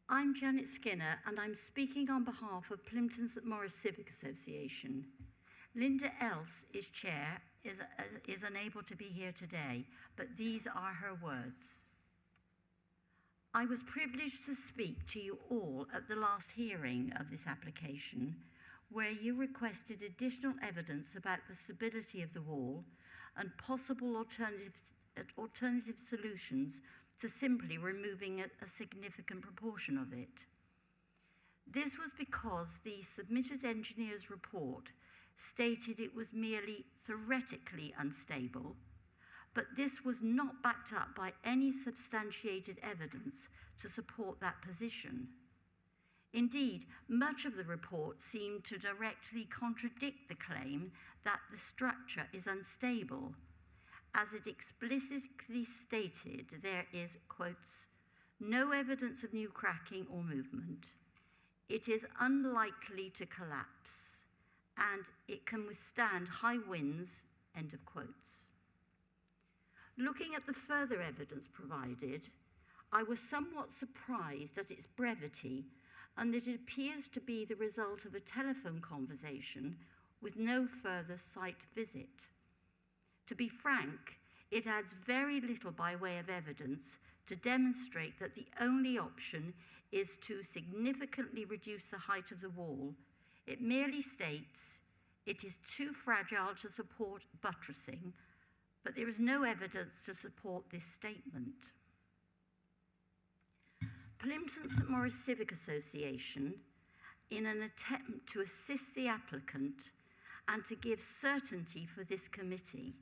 I'm Janet Skinner, and I'm speaking on behalf of Plymouth and St. Maurice Civic Association. Linda Else is Chair, is unable to be here today, but these are her words. I was privileged to speak to you all at the last hearing of this application, where you requested additional evidence about the stability of the wall and possible alternative solutions to simply removing a significant proportion of it. This was because the submitted engineer's report stated it was merely theoretically unstable, but this was not backed up by any substantiated evidence to support that position. Indeed, much of the report seemed to directly contradict the claim that the structure is unstable, as it explicitly stated there is, quotes, no evidence of new cracking or movement. It is unlikely to collapse, and it can withstand high winds, end of quotes. Looking at the further evidence provided, I was somewhat surprised at its brevity and that it appears to be the result of a telephone conversation with no further site visit. To be frank, it adds very little by way of evidence to demonstrate that the only option is to significantly reduce the height of the wall. It merely states it is too fragile to support buttressing, but there is no evidence to support this statement. Plymouth and St. Maurice Civic Association, in an attempt to assist the applicant and to give certainty for this committee.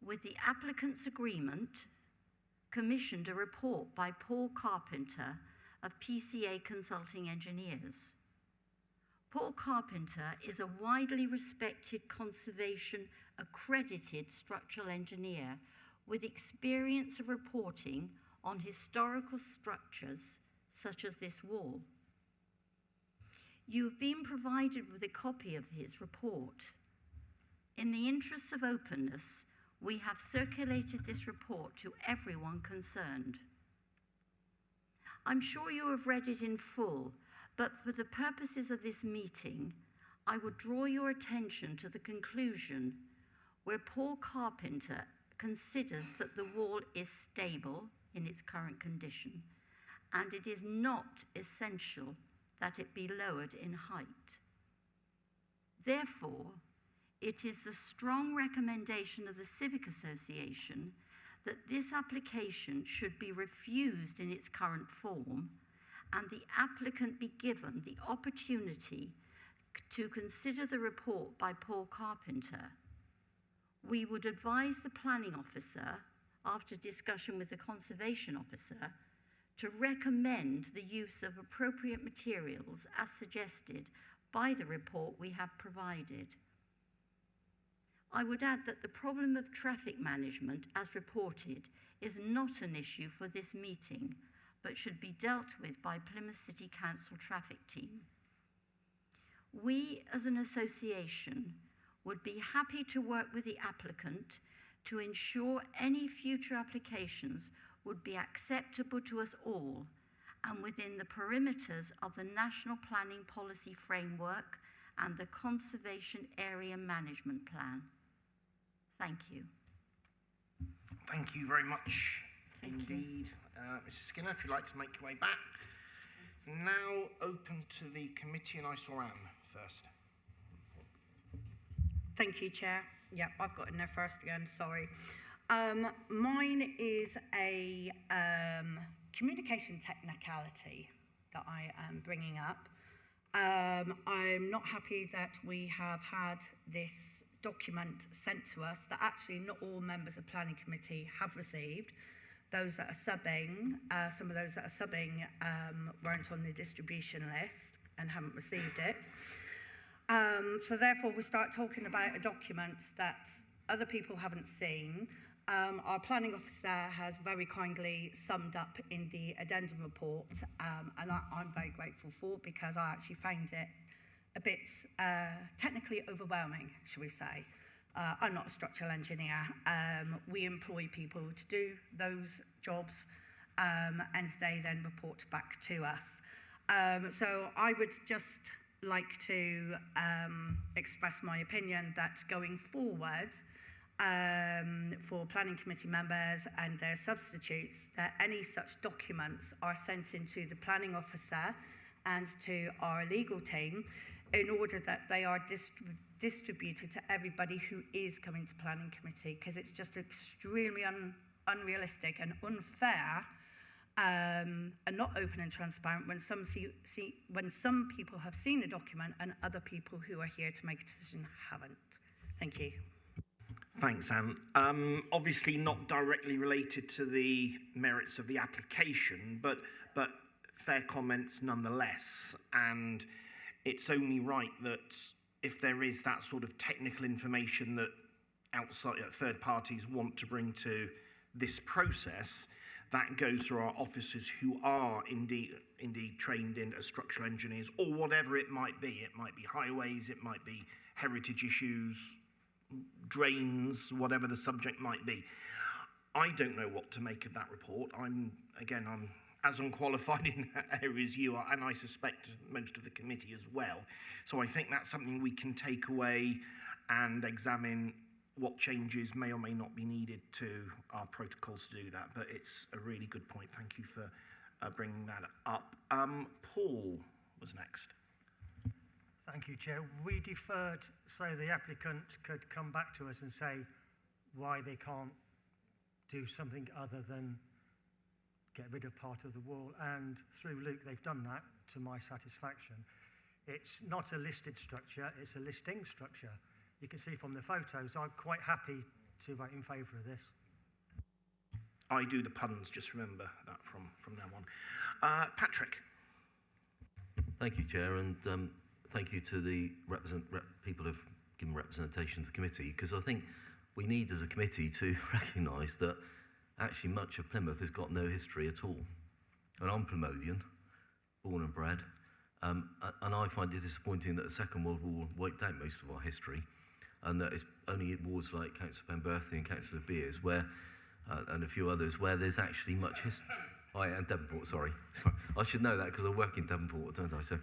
With the applicant's agreement, commissioned a report by Paul Carpenter of PCA Consulting Engineers. Paul Carpenter is a widely respected conservation accredited structural engineer with experience of reporting on historical structures such as this wall. You have been provided with a copy of his report. In the interests of openness, we have circulated this report to everyone concerned. I'm sure you have read it in full, but for the purposes of this meeting, I would draw your attention to the conclusion where Paul Carpenter considers that the wall is stable in its current condition, and it is not essential that it be lowered in height. Therefore, it is the strong recommendation of the Civic Association that this application should be refused in its current form and the applicant be given the opportunity to consider the report by Paul Carpenter. We would advise the planning officer, after discussion with the conservation officer, to recommend the use of appropriate materials as suggested by the report we have provided. I would add that the problem of traffic management, as reported, is not an issue for this meeting, but should be dealt with by Plymouth City Council traffic team. We, as an association, would be happy to work with the applicant to ensure any future applications would be acceptable to us all and within the perimeters of the National Planning Policy Framework and the Conservation Area Management Plan. Thank you. Thank you very much indeed. Mrs. Skinner, if you'd like to make your way back. It's now open to the committee, and I saw Anne first. Thank you, Chair. Yeah, I've got in there first again, sorry. Mine is a communication technicality that I am bringing up. I'm not happy that we have had this document sent to us that actually not all members of Planning Committee have received. Those that are subbing, some of those that are subbing weren't on the distribution list and haven't received it. So therefore we start talking about a document that other people haven't seen. Our planning officer has very kindly summed up in the addendum report, and I'm very grateful for, because I actually found it a bit technically overwhelming, shall we say. I'm not a structural engineer. We employ people to do those jobs, and they then report back to us. So I would just like to express my opinion that going forward, for planning committee members and their substitutes, that any such documents are sent into the planning officer and to our legal team in order that they are distributed to everybody who is coming to planning committee, because it's just extremely unrealistic and unfair and not open and transparent when some people have seen a document and other people who are here to make a decision haven't. Thank you. Thanks, Anne. Obviously not directly related to the merits of the application, but fair comments nonetheless. And it's only right that if there is that sort of technical information that outside third parties want to bring to this process, that goes through our officers who are indeed trained in as structural engineers, or whatever it might be. It might be highways, it might be heritage issues, drains, whatever the subject might be. I don't know what to make of that report. I'm as unqualified in that area as you are, and I suspect most of the committee as well. So I think that's something we can take away and examine what changes may or may not be needed to our protocols to do that. But it's a really good point. Thank you for bringing that up. Paul was next. Thank you, Chair. We deferred so the applicant could come back to us and say why they can't do something other than get rid of part of the wall, and through Luke they've done that to my satisfaction. It's not a listed structure, it's a listing structure. you can see from the photos. I'm quite happy to vote in favour of this. I do the puns, just remember that from now on. Patrick. Thank you, Chair, and thank you to the people who have given representation to the committee, because I think we need as a committee to recognise that actually much of Plymouth has got no history at all. And I'm Plymouthian, born and bred, and I find it disappointing that the Second World War wiped out most of our history, and that it's only wards like Councillor Penberthy and Councillor Beers where, and a few others, where there's actually much history. Oh, yeah, and Devonport, sorry. I should know that because I work in Devonport, don't I? So,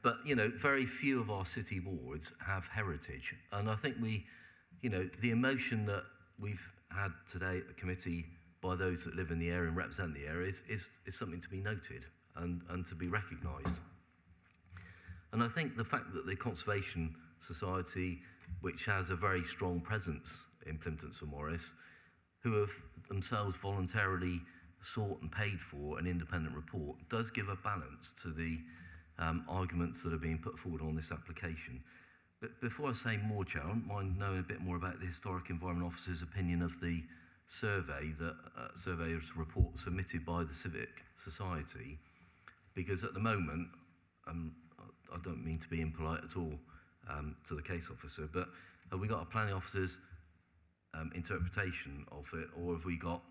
but, you know, very few of our city wards have heritage. And I think we, you know, the emotion that we've had today at the committee by those that live in the area and represent the area is something to be noted and to be recognised. And I think the fact that the Conservation Society, which has a very strong presence in Plymouth and St Maurice, who have themselves voluntarily sought and paid for an independent report, does give a balance to the arguments that are being put forward on this application. But before I say more, Chair, I wouldn't mind knowing a bit more about the Historic Environment Officer's opinion of the survey, that surveyor's report submitted by the Civic Society, because at the moment, I don't mean to be impolite at all to the case officer, but have we got a planning officer's interpretation of it, or have we got,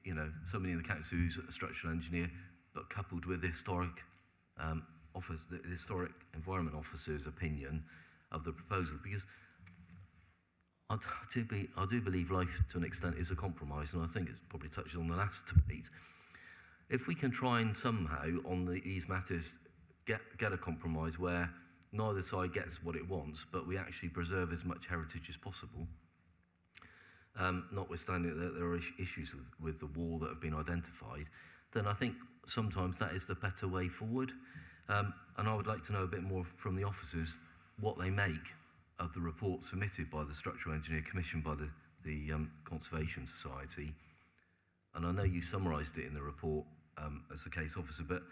you know, somebody in the council who's a structural engineer, but coupled with the historic the Historic Environment Officer's opinion of the proposal? Because I do believe life to an extent is a compromise, and I think it's probably touched on the last debate. If we can try and somehow on these matters get a compromise where neither side gets what it wants, but we actually preserve as much heritage as possible, notwithstanding that there are issues with the wall that have been identified, then I think sometimes that is the better way forward. And I would like to know a bit more from the officers what they make of the report submitted by the Structural Engineer, commissioned by the Conservation Society. And I know you summarised it in the report as a case officer, but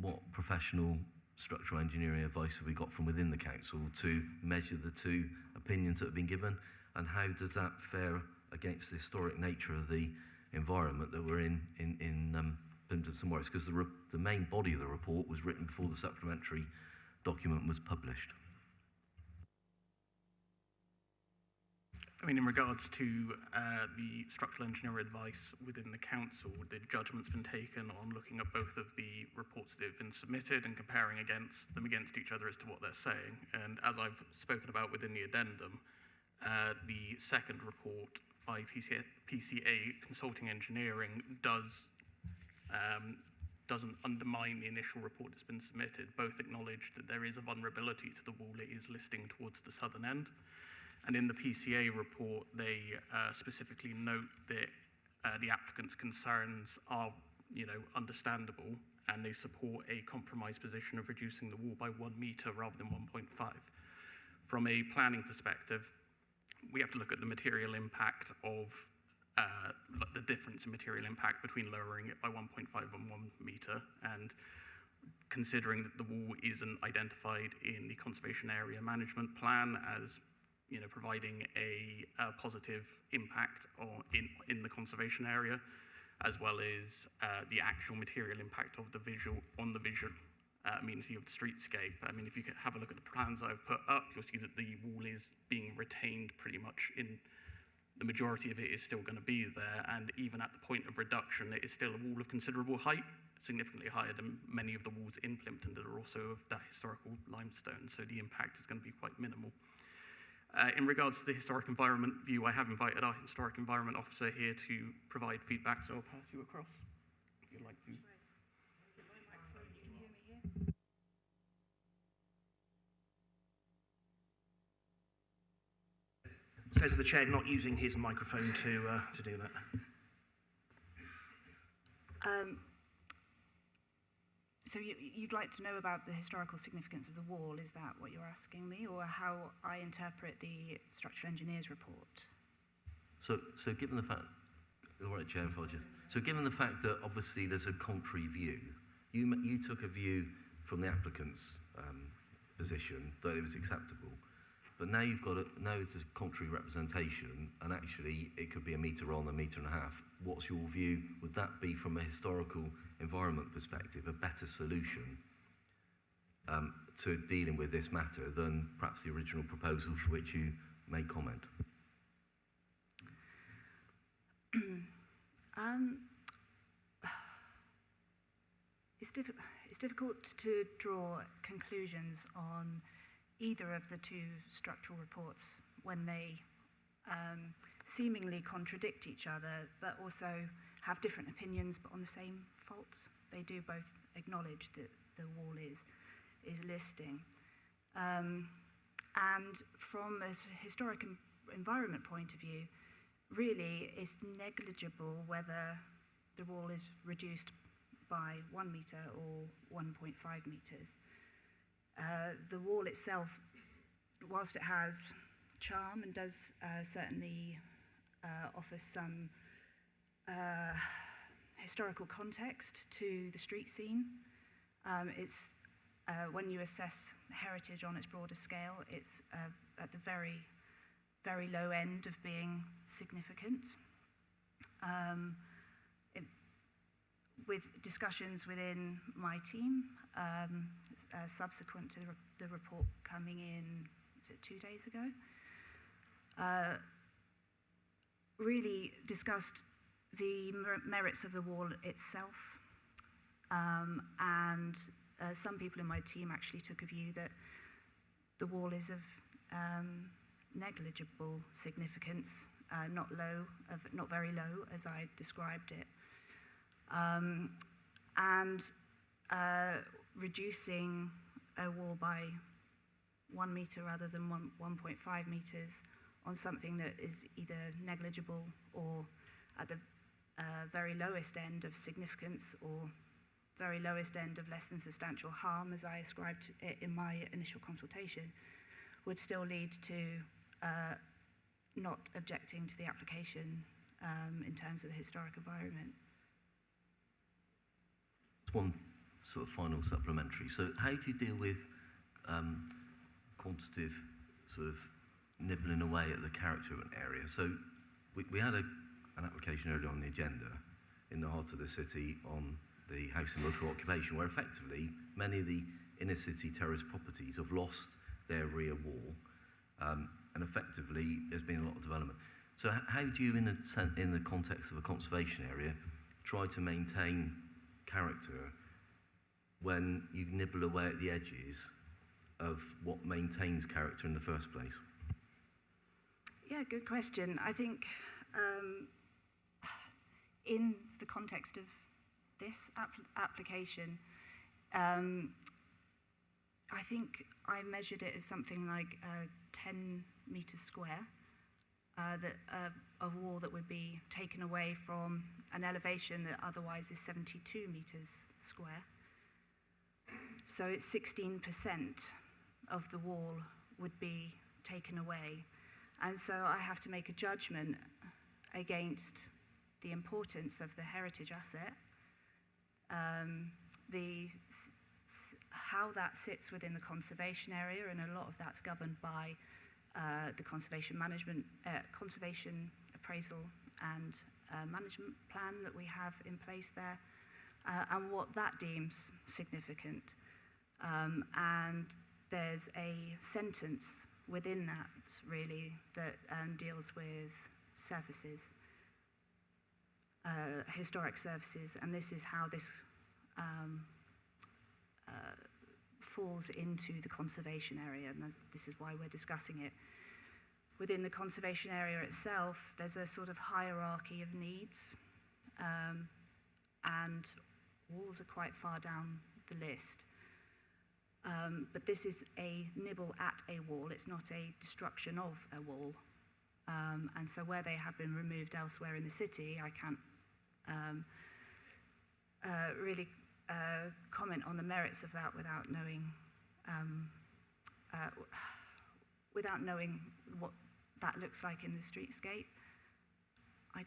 what professional structural engineering advice have we got from within the council to measure the two opinions that have been given, and how does that fare against the historic nature of the environment that we're in Plymouth and St Maurice? Because the main body of the report was written before the supplementary document was published. I mean, in regards to the structural engineer advice within the council, the judgment's been taken on looking at both of the reports that have been submitted and comparing them against each other as to what they're saying. And as I've spoken about within the addendum, the second report by PCA Consulting Engineering doesn't undermine the initial report that's been submitted. Both acknowledge that there is a vulnerability to the wall it is listing towards the southern end. And in the PCA report, they specifically note that the applicant's concerns are, understandable, and they support a compromise position of reducing the wall by 1 metre rather than 1.5. From a planning perspective, we have to look at the material impact of the difference in material impact between lowering it by 1.5 and 1 metre, and considering that the wall isn't identified in the conservation area management plan as providing a positive impact in the conservation area, as well as the actual material impact of the visual amenity of the streetscape. I mean, if you could have a look at the plans I've put up, you'll see that the wall is being retained pretty much in the majority of it is still going to be there, and even at the point of reduction, it is still a wall of considerable height, significantly higher than many of the walls in Plimpton that are also of that historical limestone, so the impact is going to be quite minimal. In regards to the historic environment view, I have invited our historic environment officer here to provide feedback, so I'll pass you across if you'd like to. Says the chair, not using his microphone to do that. So you'd like to know about the historical significance of the wall, is that what you're asking me, or how I interpret the structural engineer's report? So given the fact, all right, Chair, so given the fact that obviously there's a contrary view, you took a view from the applicant's position that it was acceptable. But now now it's a contrary representation, and actually it could be a metre on, a metre and a half. What's your view? Would that be, from a historical environment perspective, a better solution to dealing with this matter than perhaps the original proposal for which you made comment? It's difficult to draw conclusions on either of the two structural reports when they seemingly contradict each other, but also have different opinions, but on the same faults. They do both acknowledge that the wall is listing. And from a historic environment point of view, really it's negligible whether the wall is reduced by 1 metre or 1.5 metres. The wall itself, whilst it has charm and does certainly offer some historical context to the street scene, it's when you assess heritage on its broader scale, it's at the very, very low end of being significant. With discussions within my team, subsequent to the report coming in, was it 2 days ago? Really discussed the merits of the wall itself, and some people in my team actually took a view that the wall is of negligible significance, not very low as I described it. And reducing a wall by 1 metre rather than 1.5 metres on something that is either negligible or at the very lowest end of significance or very lowest end of less than substantial harm, as I ascribed it in my initial consultation, would still lead to not objecting to the application in terms of the historic environment. One sort of final supplementary. So how do you deal with quantitative sort of nibbling away at the character of an area? So we had an application earlier on the agenda in the heart of the city on the house and motor occupation, where effectively many of the inner city terrace properties have lost their rear wall, and effectively there's been a lot of development. So how do you, in the context of a conservation area, try to maintain character when you nibble away at the edges of what maintains character in the first place? Yeah, good question. I think in the context of this application, I think I measured it as something like 10 metres square, a wall that would be taken away from an elevation that otherwise is 72 metres square. So it's 16% of the wall would be taken away. And so I have to make a judgment against the importance of the heritage asset, how that sits within the conservation area, and a lot of that's governed by the conservation management, conservation appraisal and management plan that we have in place there, and what that deems significant. And there's a sentence within that, really, that deals with services, historic services, and this is how this falls into the conservation area, and this is why we're discussing it. Within the conservation area itself, there's a sort of hierarchy of needs, and walls are quite far down the list. But this is a nibble at a wall, it's not a destruction of a wall. And so where they have been removed elsewhere in the city, I can't really comment on the merits of that without knowing what that looks like in the streetscape. I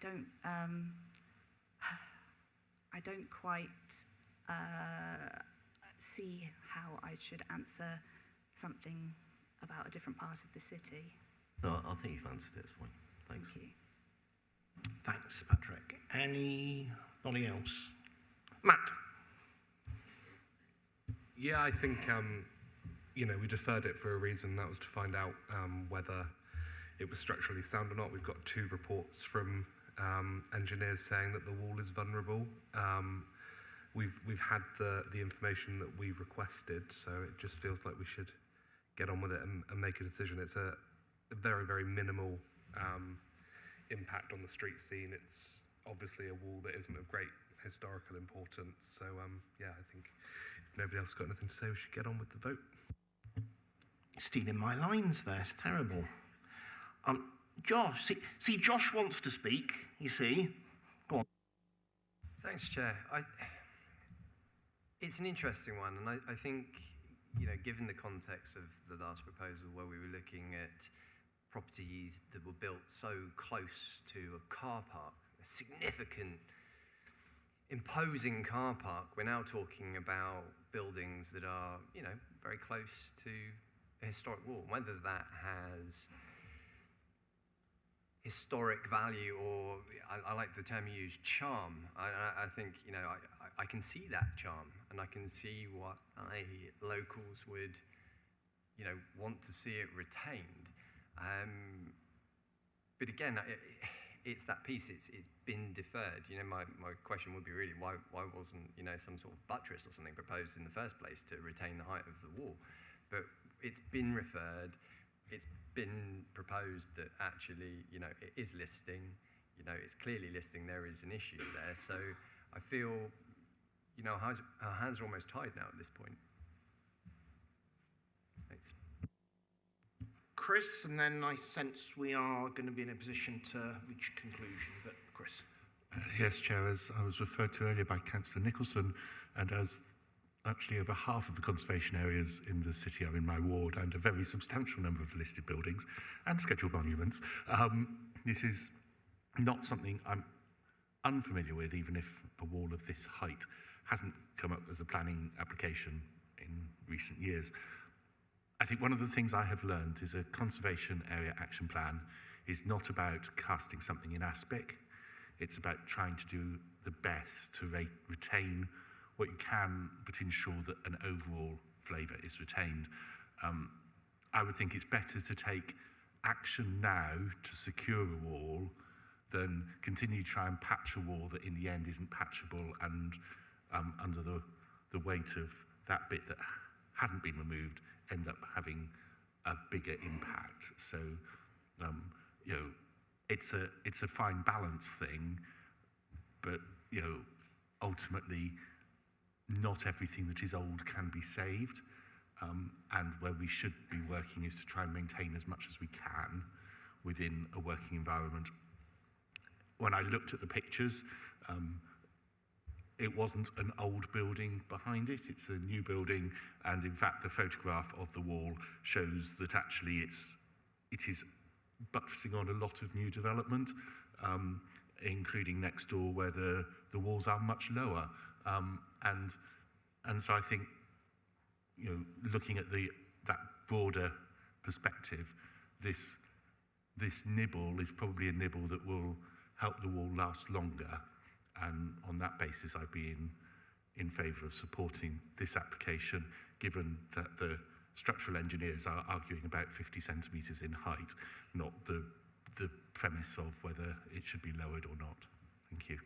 don't quite see how I should answer something about a different part of the city. No, I think you've answered it. It's fine. Thanks. Thank you. Thanks, Patrick. Anybody else? Matt? Yeah, I think, we deferred it for a reason. That was to find out whether it was structurally sound or not. We've got 2 reports from engineers saying that the wall is vulnerable. We've had the information that we requested, so it just feels like we should get on with it and make a decision. It's a very, very minimal impact on the street scene. It's obviously a wall that isn't of great historical importance. So, yeah, I think if nobody else has got anything to say, we should get on with the vote. Stealing my lines there. It's terrible. Josh, see, Josh wants to speak, you see. Go on. Thanks, Chair. It's an interesting one, and I think, given the context of the last proposal where we were looking at properties that were built so close to a car park, a significant, imposing car park, we're now talking about buildings that are, very close to a historic wall. Whether that has historic value or, I like the term you use, charm. I think, I can see that charm, and I can see what locals would, want to see it retained. But again, it's that piece. It's been deferred. My question would be really why wasn't some sort of buttress or something proposed in the first place to retain the height of the wall? But it's been referred. It's been proposed that actually it is listing. It's clearly listing. There is an issue there. So I feel our hands are almost tied now at this point. Thanks. Chris, and then I sense we are going to be in a position to reach a conclusion, but Chris. Yes, Chair, as I was referred to earlier by Councillor Nicholson, and as actually over half of the conservation areas in the city are in my ward, and a very substantial number of listed buildings and scheduled monuments, this is not something I'm unfamiliar with, even if a wall of this height hasn't come up as a planning application in recent years. I think one of the things I have learned is a conservation area action plan is not about casting something in aspic. It's about trying to do the best to retain what you can, but ensure that an overall flavour is retained. I would think it's better to take action now to secure a wall than continue to try and patch a wall that in the end isn't patchable and under the weight of that bit that hadn't been removed end up having a bigger impact. So, it's a fine balance thing, but ultimately, not everything that is old can be saved, and where we should be working is to try and maintain as much as we can within a working environment. When I looked at the pictures, it wasn't an old building behind it, it's a new building, and in fact the photograph of the wall shows that actually it is buttressing on a lot of new development, including next door where the walls are much lower. And so I think, looking at that broader perspective, this nibble is probably a nibble that will help the wall last longer. And on that basis, I'd be in favour of supporting this application, given that the structural engineers are arguing about 50 centimetres in height, not the premise of whether it should be lowered or not. Thank you.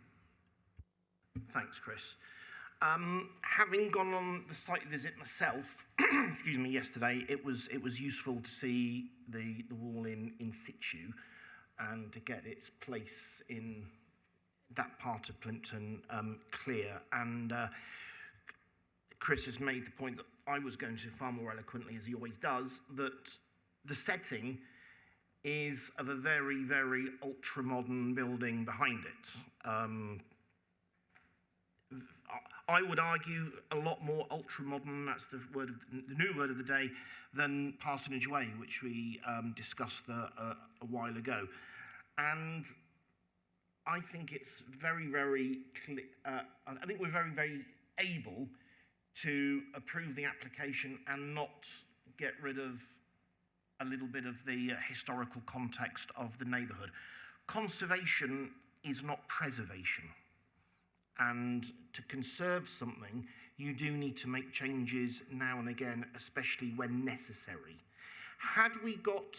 Thanks, Chris. Having gone on the site visit myself, excuse me, yesterday, it was useful to see the wall in situ and to get its place in that part of Plimpton clear. And Chris has made the point that I was going to far more eloquently, as he always does, that the setting is of a very, very ultra-modern building behind it. I would argue a lot more ultra-modern, that's the new word of the day, than Parsonage Way, which we discussed a while ago. And I think it's very, very clear. I think we're very, very able to approve the application and not get rid of a little bit of the historical context of the neighbourhood. Conservation is not preservation. And to conserve something, you do need to make changes now and again, especially when necessary. Had we got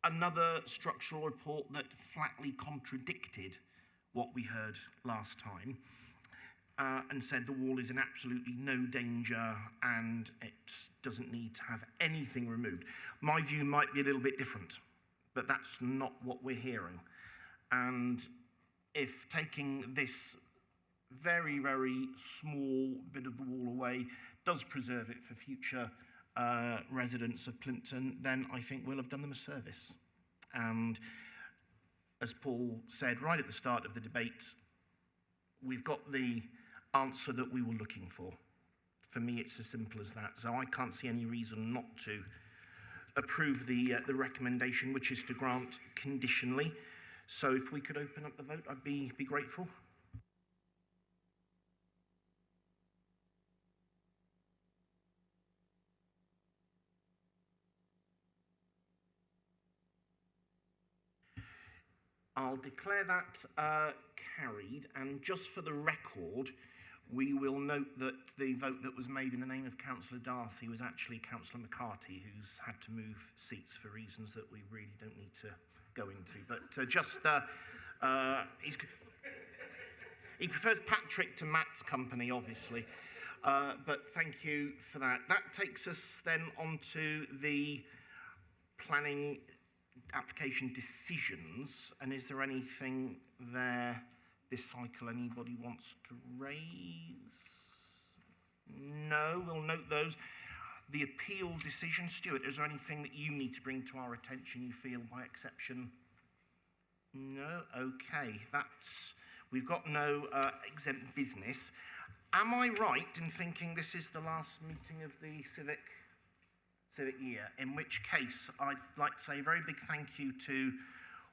another structural report that flatly contradicted what we heard last time, and said the wall is in absolutely no danger and it doesn't need to have anything removed, my view might be a little bit different, but that's not what we're hearing. And if taking this very, very small bit of the wall away does preserve it for future residents of Plympton, then I think we'll have done them a service. And as Paul said right at the start of the debate, we've got the answer that we were looking for. For me, it's as simple as that. So I can't see any reason not to approve the recommendation, which is to grant conditionally. So if we could open up the vote, I'd be grateful. I'll declare that carried, and just for the record, we will note that the vote that was made in the name of Councillor Darcy was actually Councillor McCarthy, who's had to move seats for reasons that we really don't need to go into. But he prefers Patrick to Matt's company, obviously. But thank you for that. That takes us then on to the planning application decisions. And is there anything there this cycle anybody wants to raise? No, we'll note those. The appeal decision, Stuart, is there anything that you need to bring to our attention you feel by exception? No, okay. We've got no exempt business. Am I right in thinking this is the last meeting of the civic year? In which case, I'd like to say a very big thank you to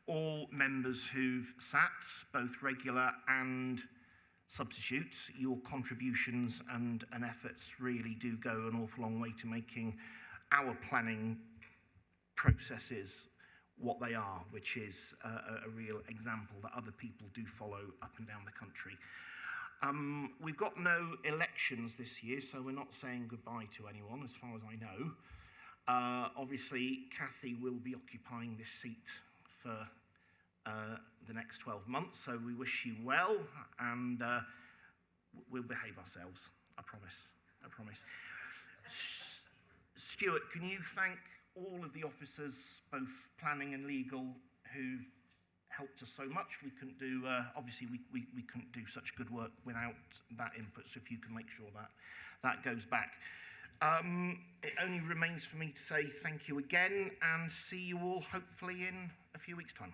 all members who've sat, both regular and substitutes. Your contributions and efforts really do go an awful long way to making our planning processes what they are, which is a real example that other people do follow up and down the country. We've got no elections this year, so we're not saying goodbye to anyone, as far as I know. Obviously, Kathy will be occupying this seat for the next 12 months, so we wish you well, and we'll behave ourselves, I promise. Stuart, can you thank all of the officers, both planning and legal, who've helped us so much? We couldn't do, obviously we couldn't do such good work without that input, so if you can make sure that goes back. It only remains for me to say thank you again and see you all hopefully in a few weeks' time.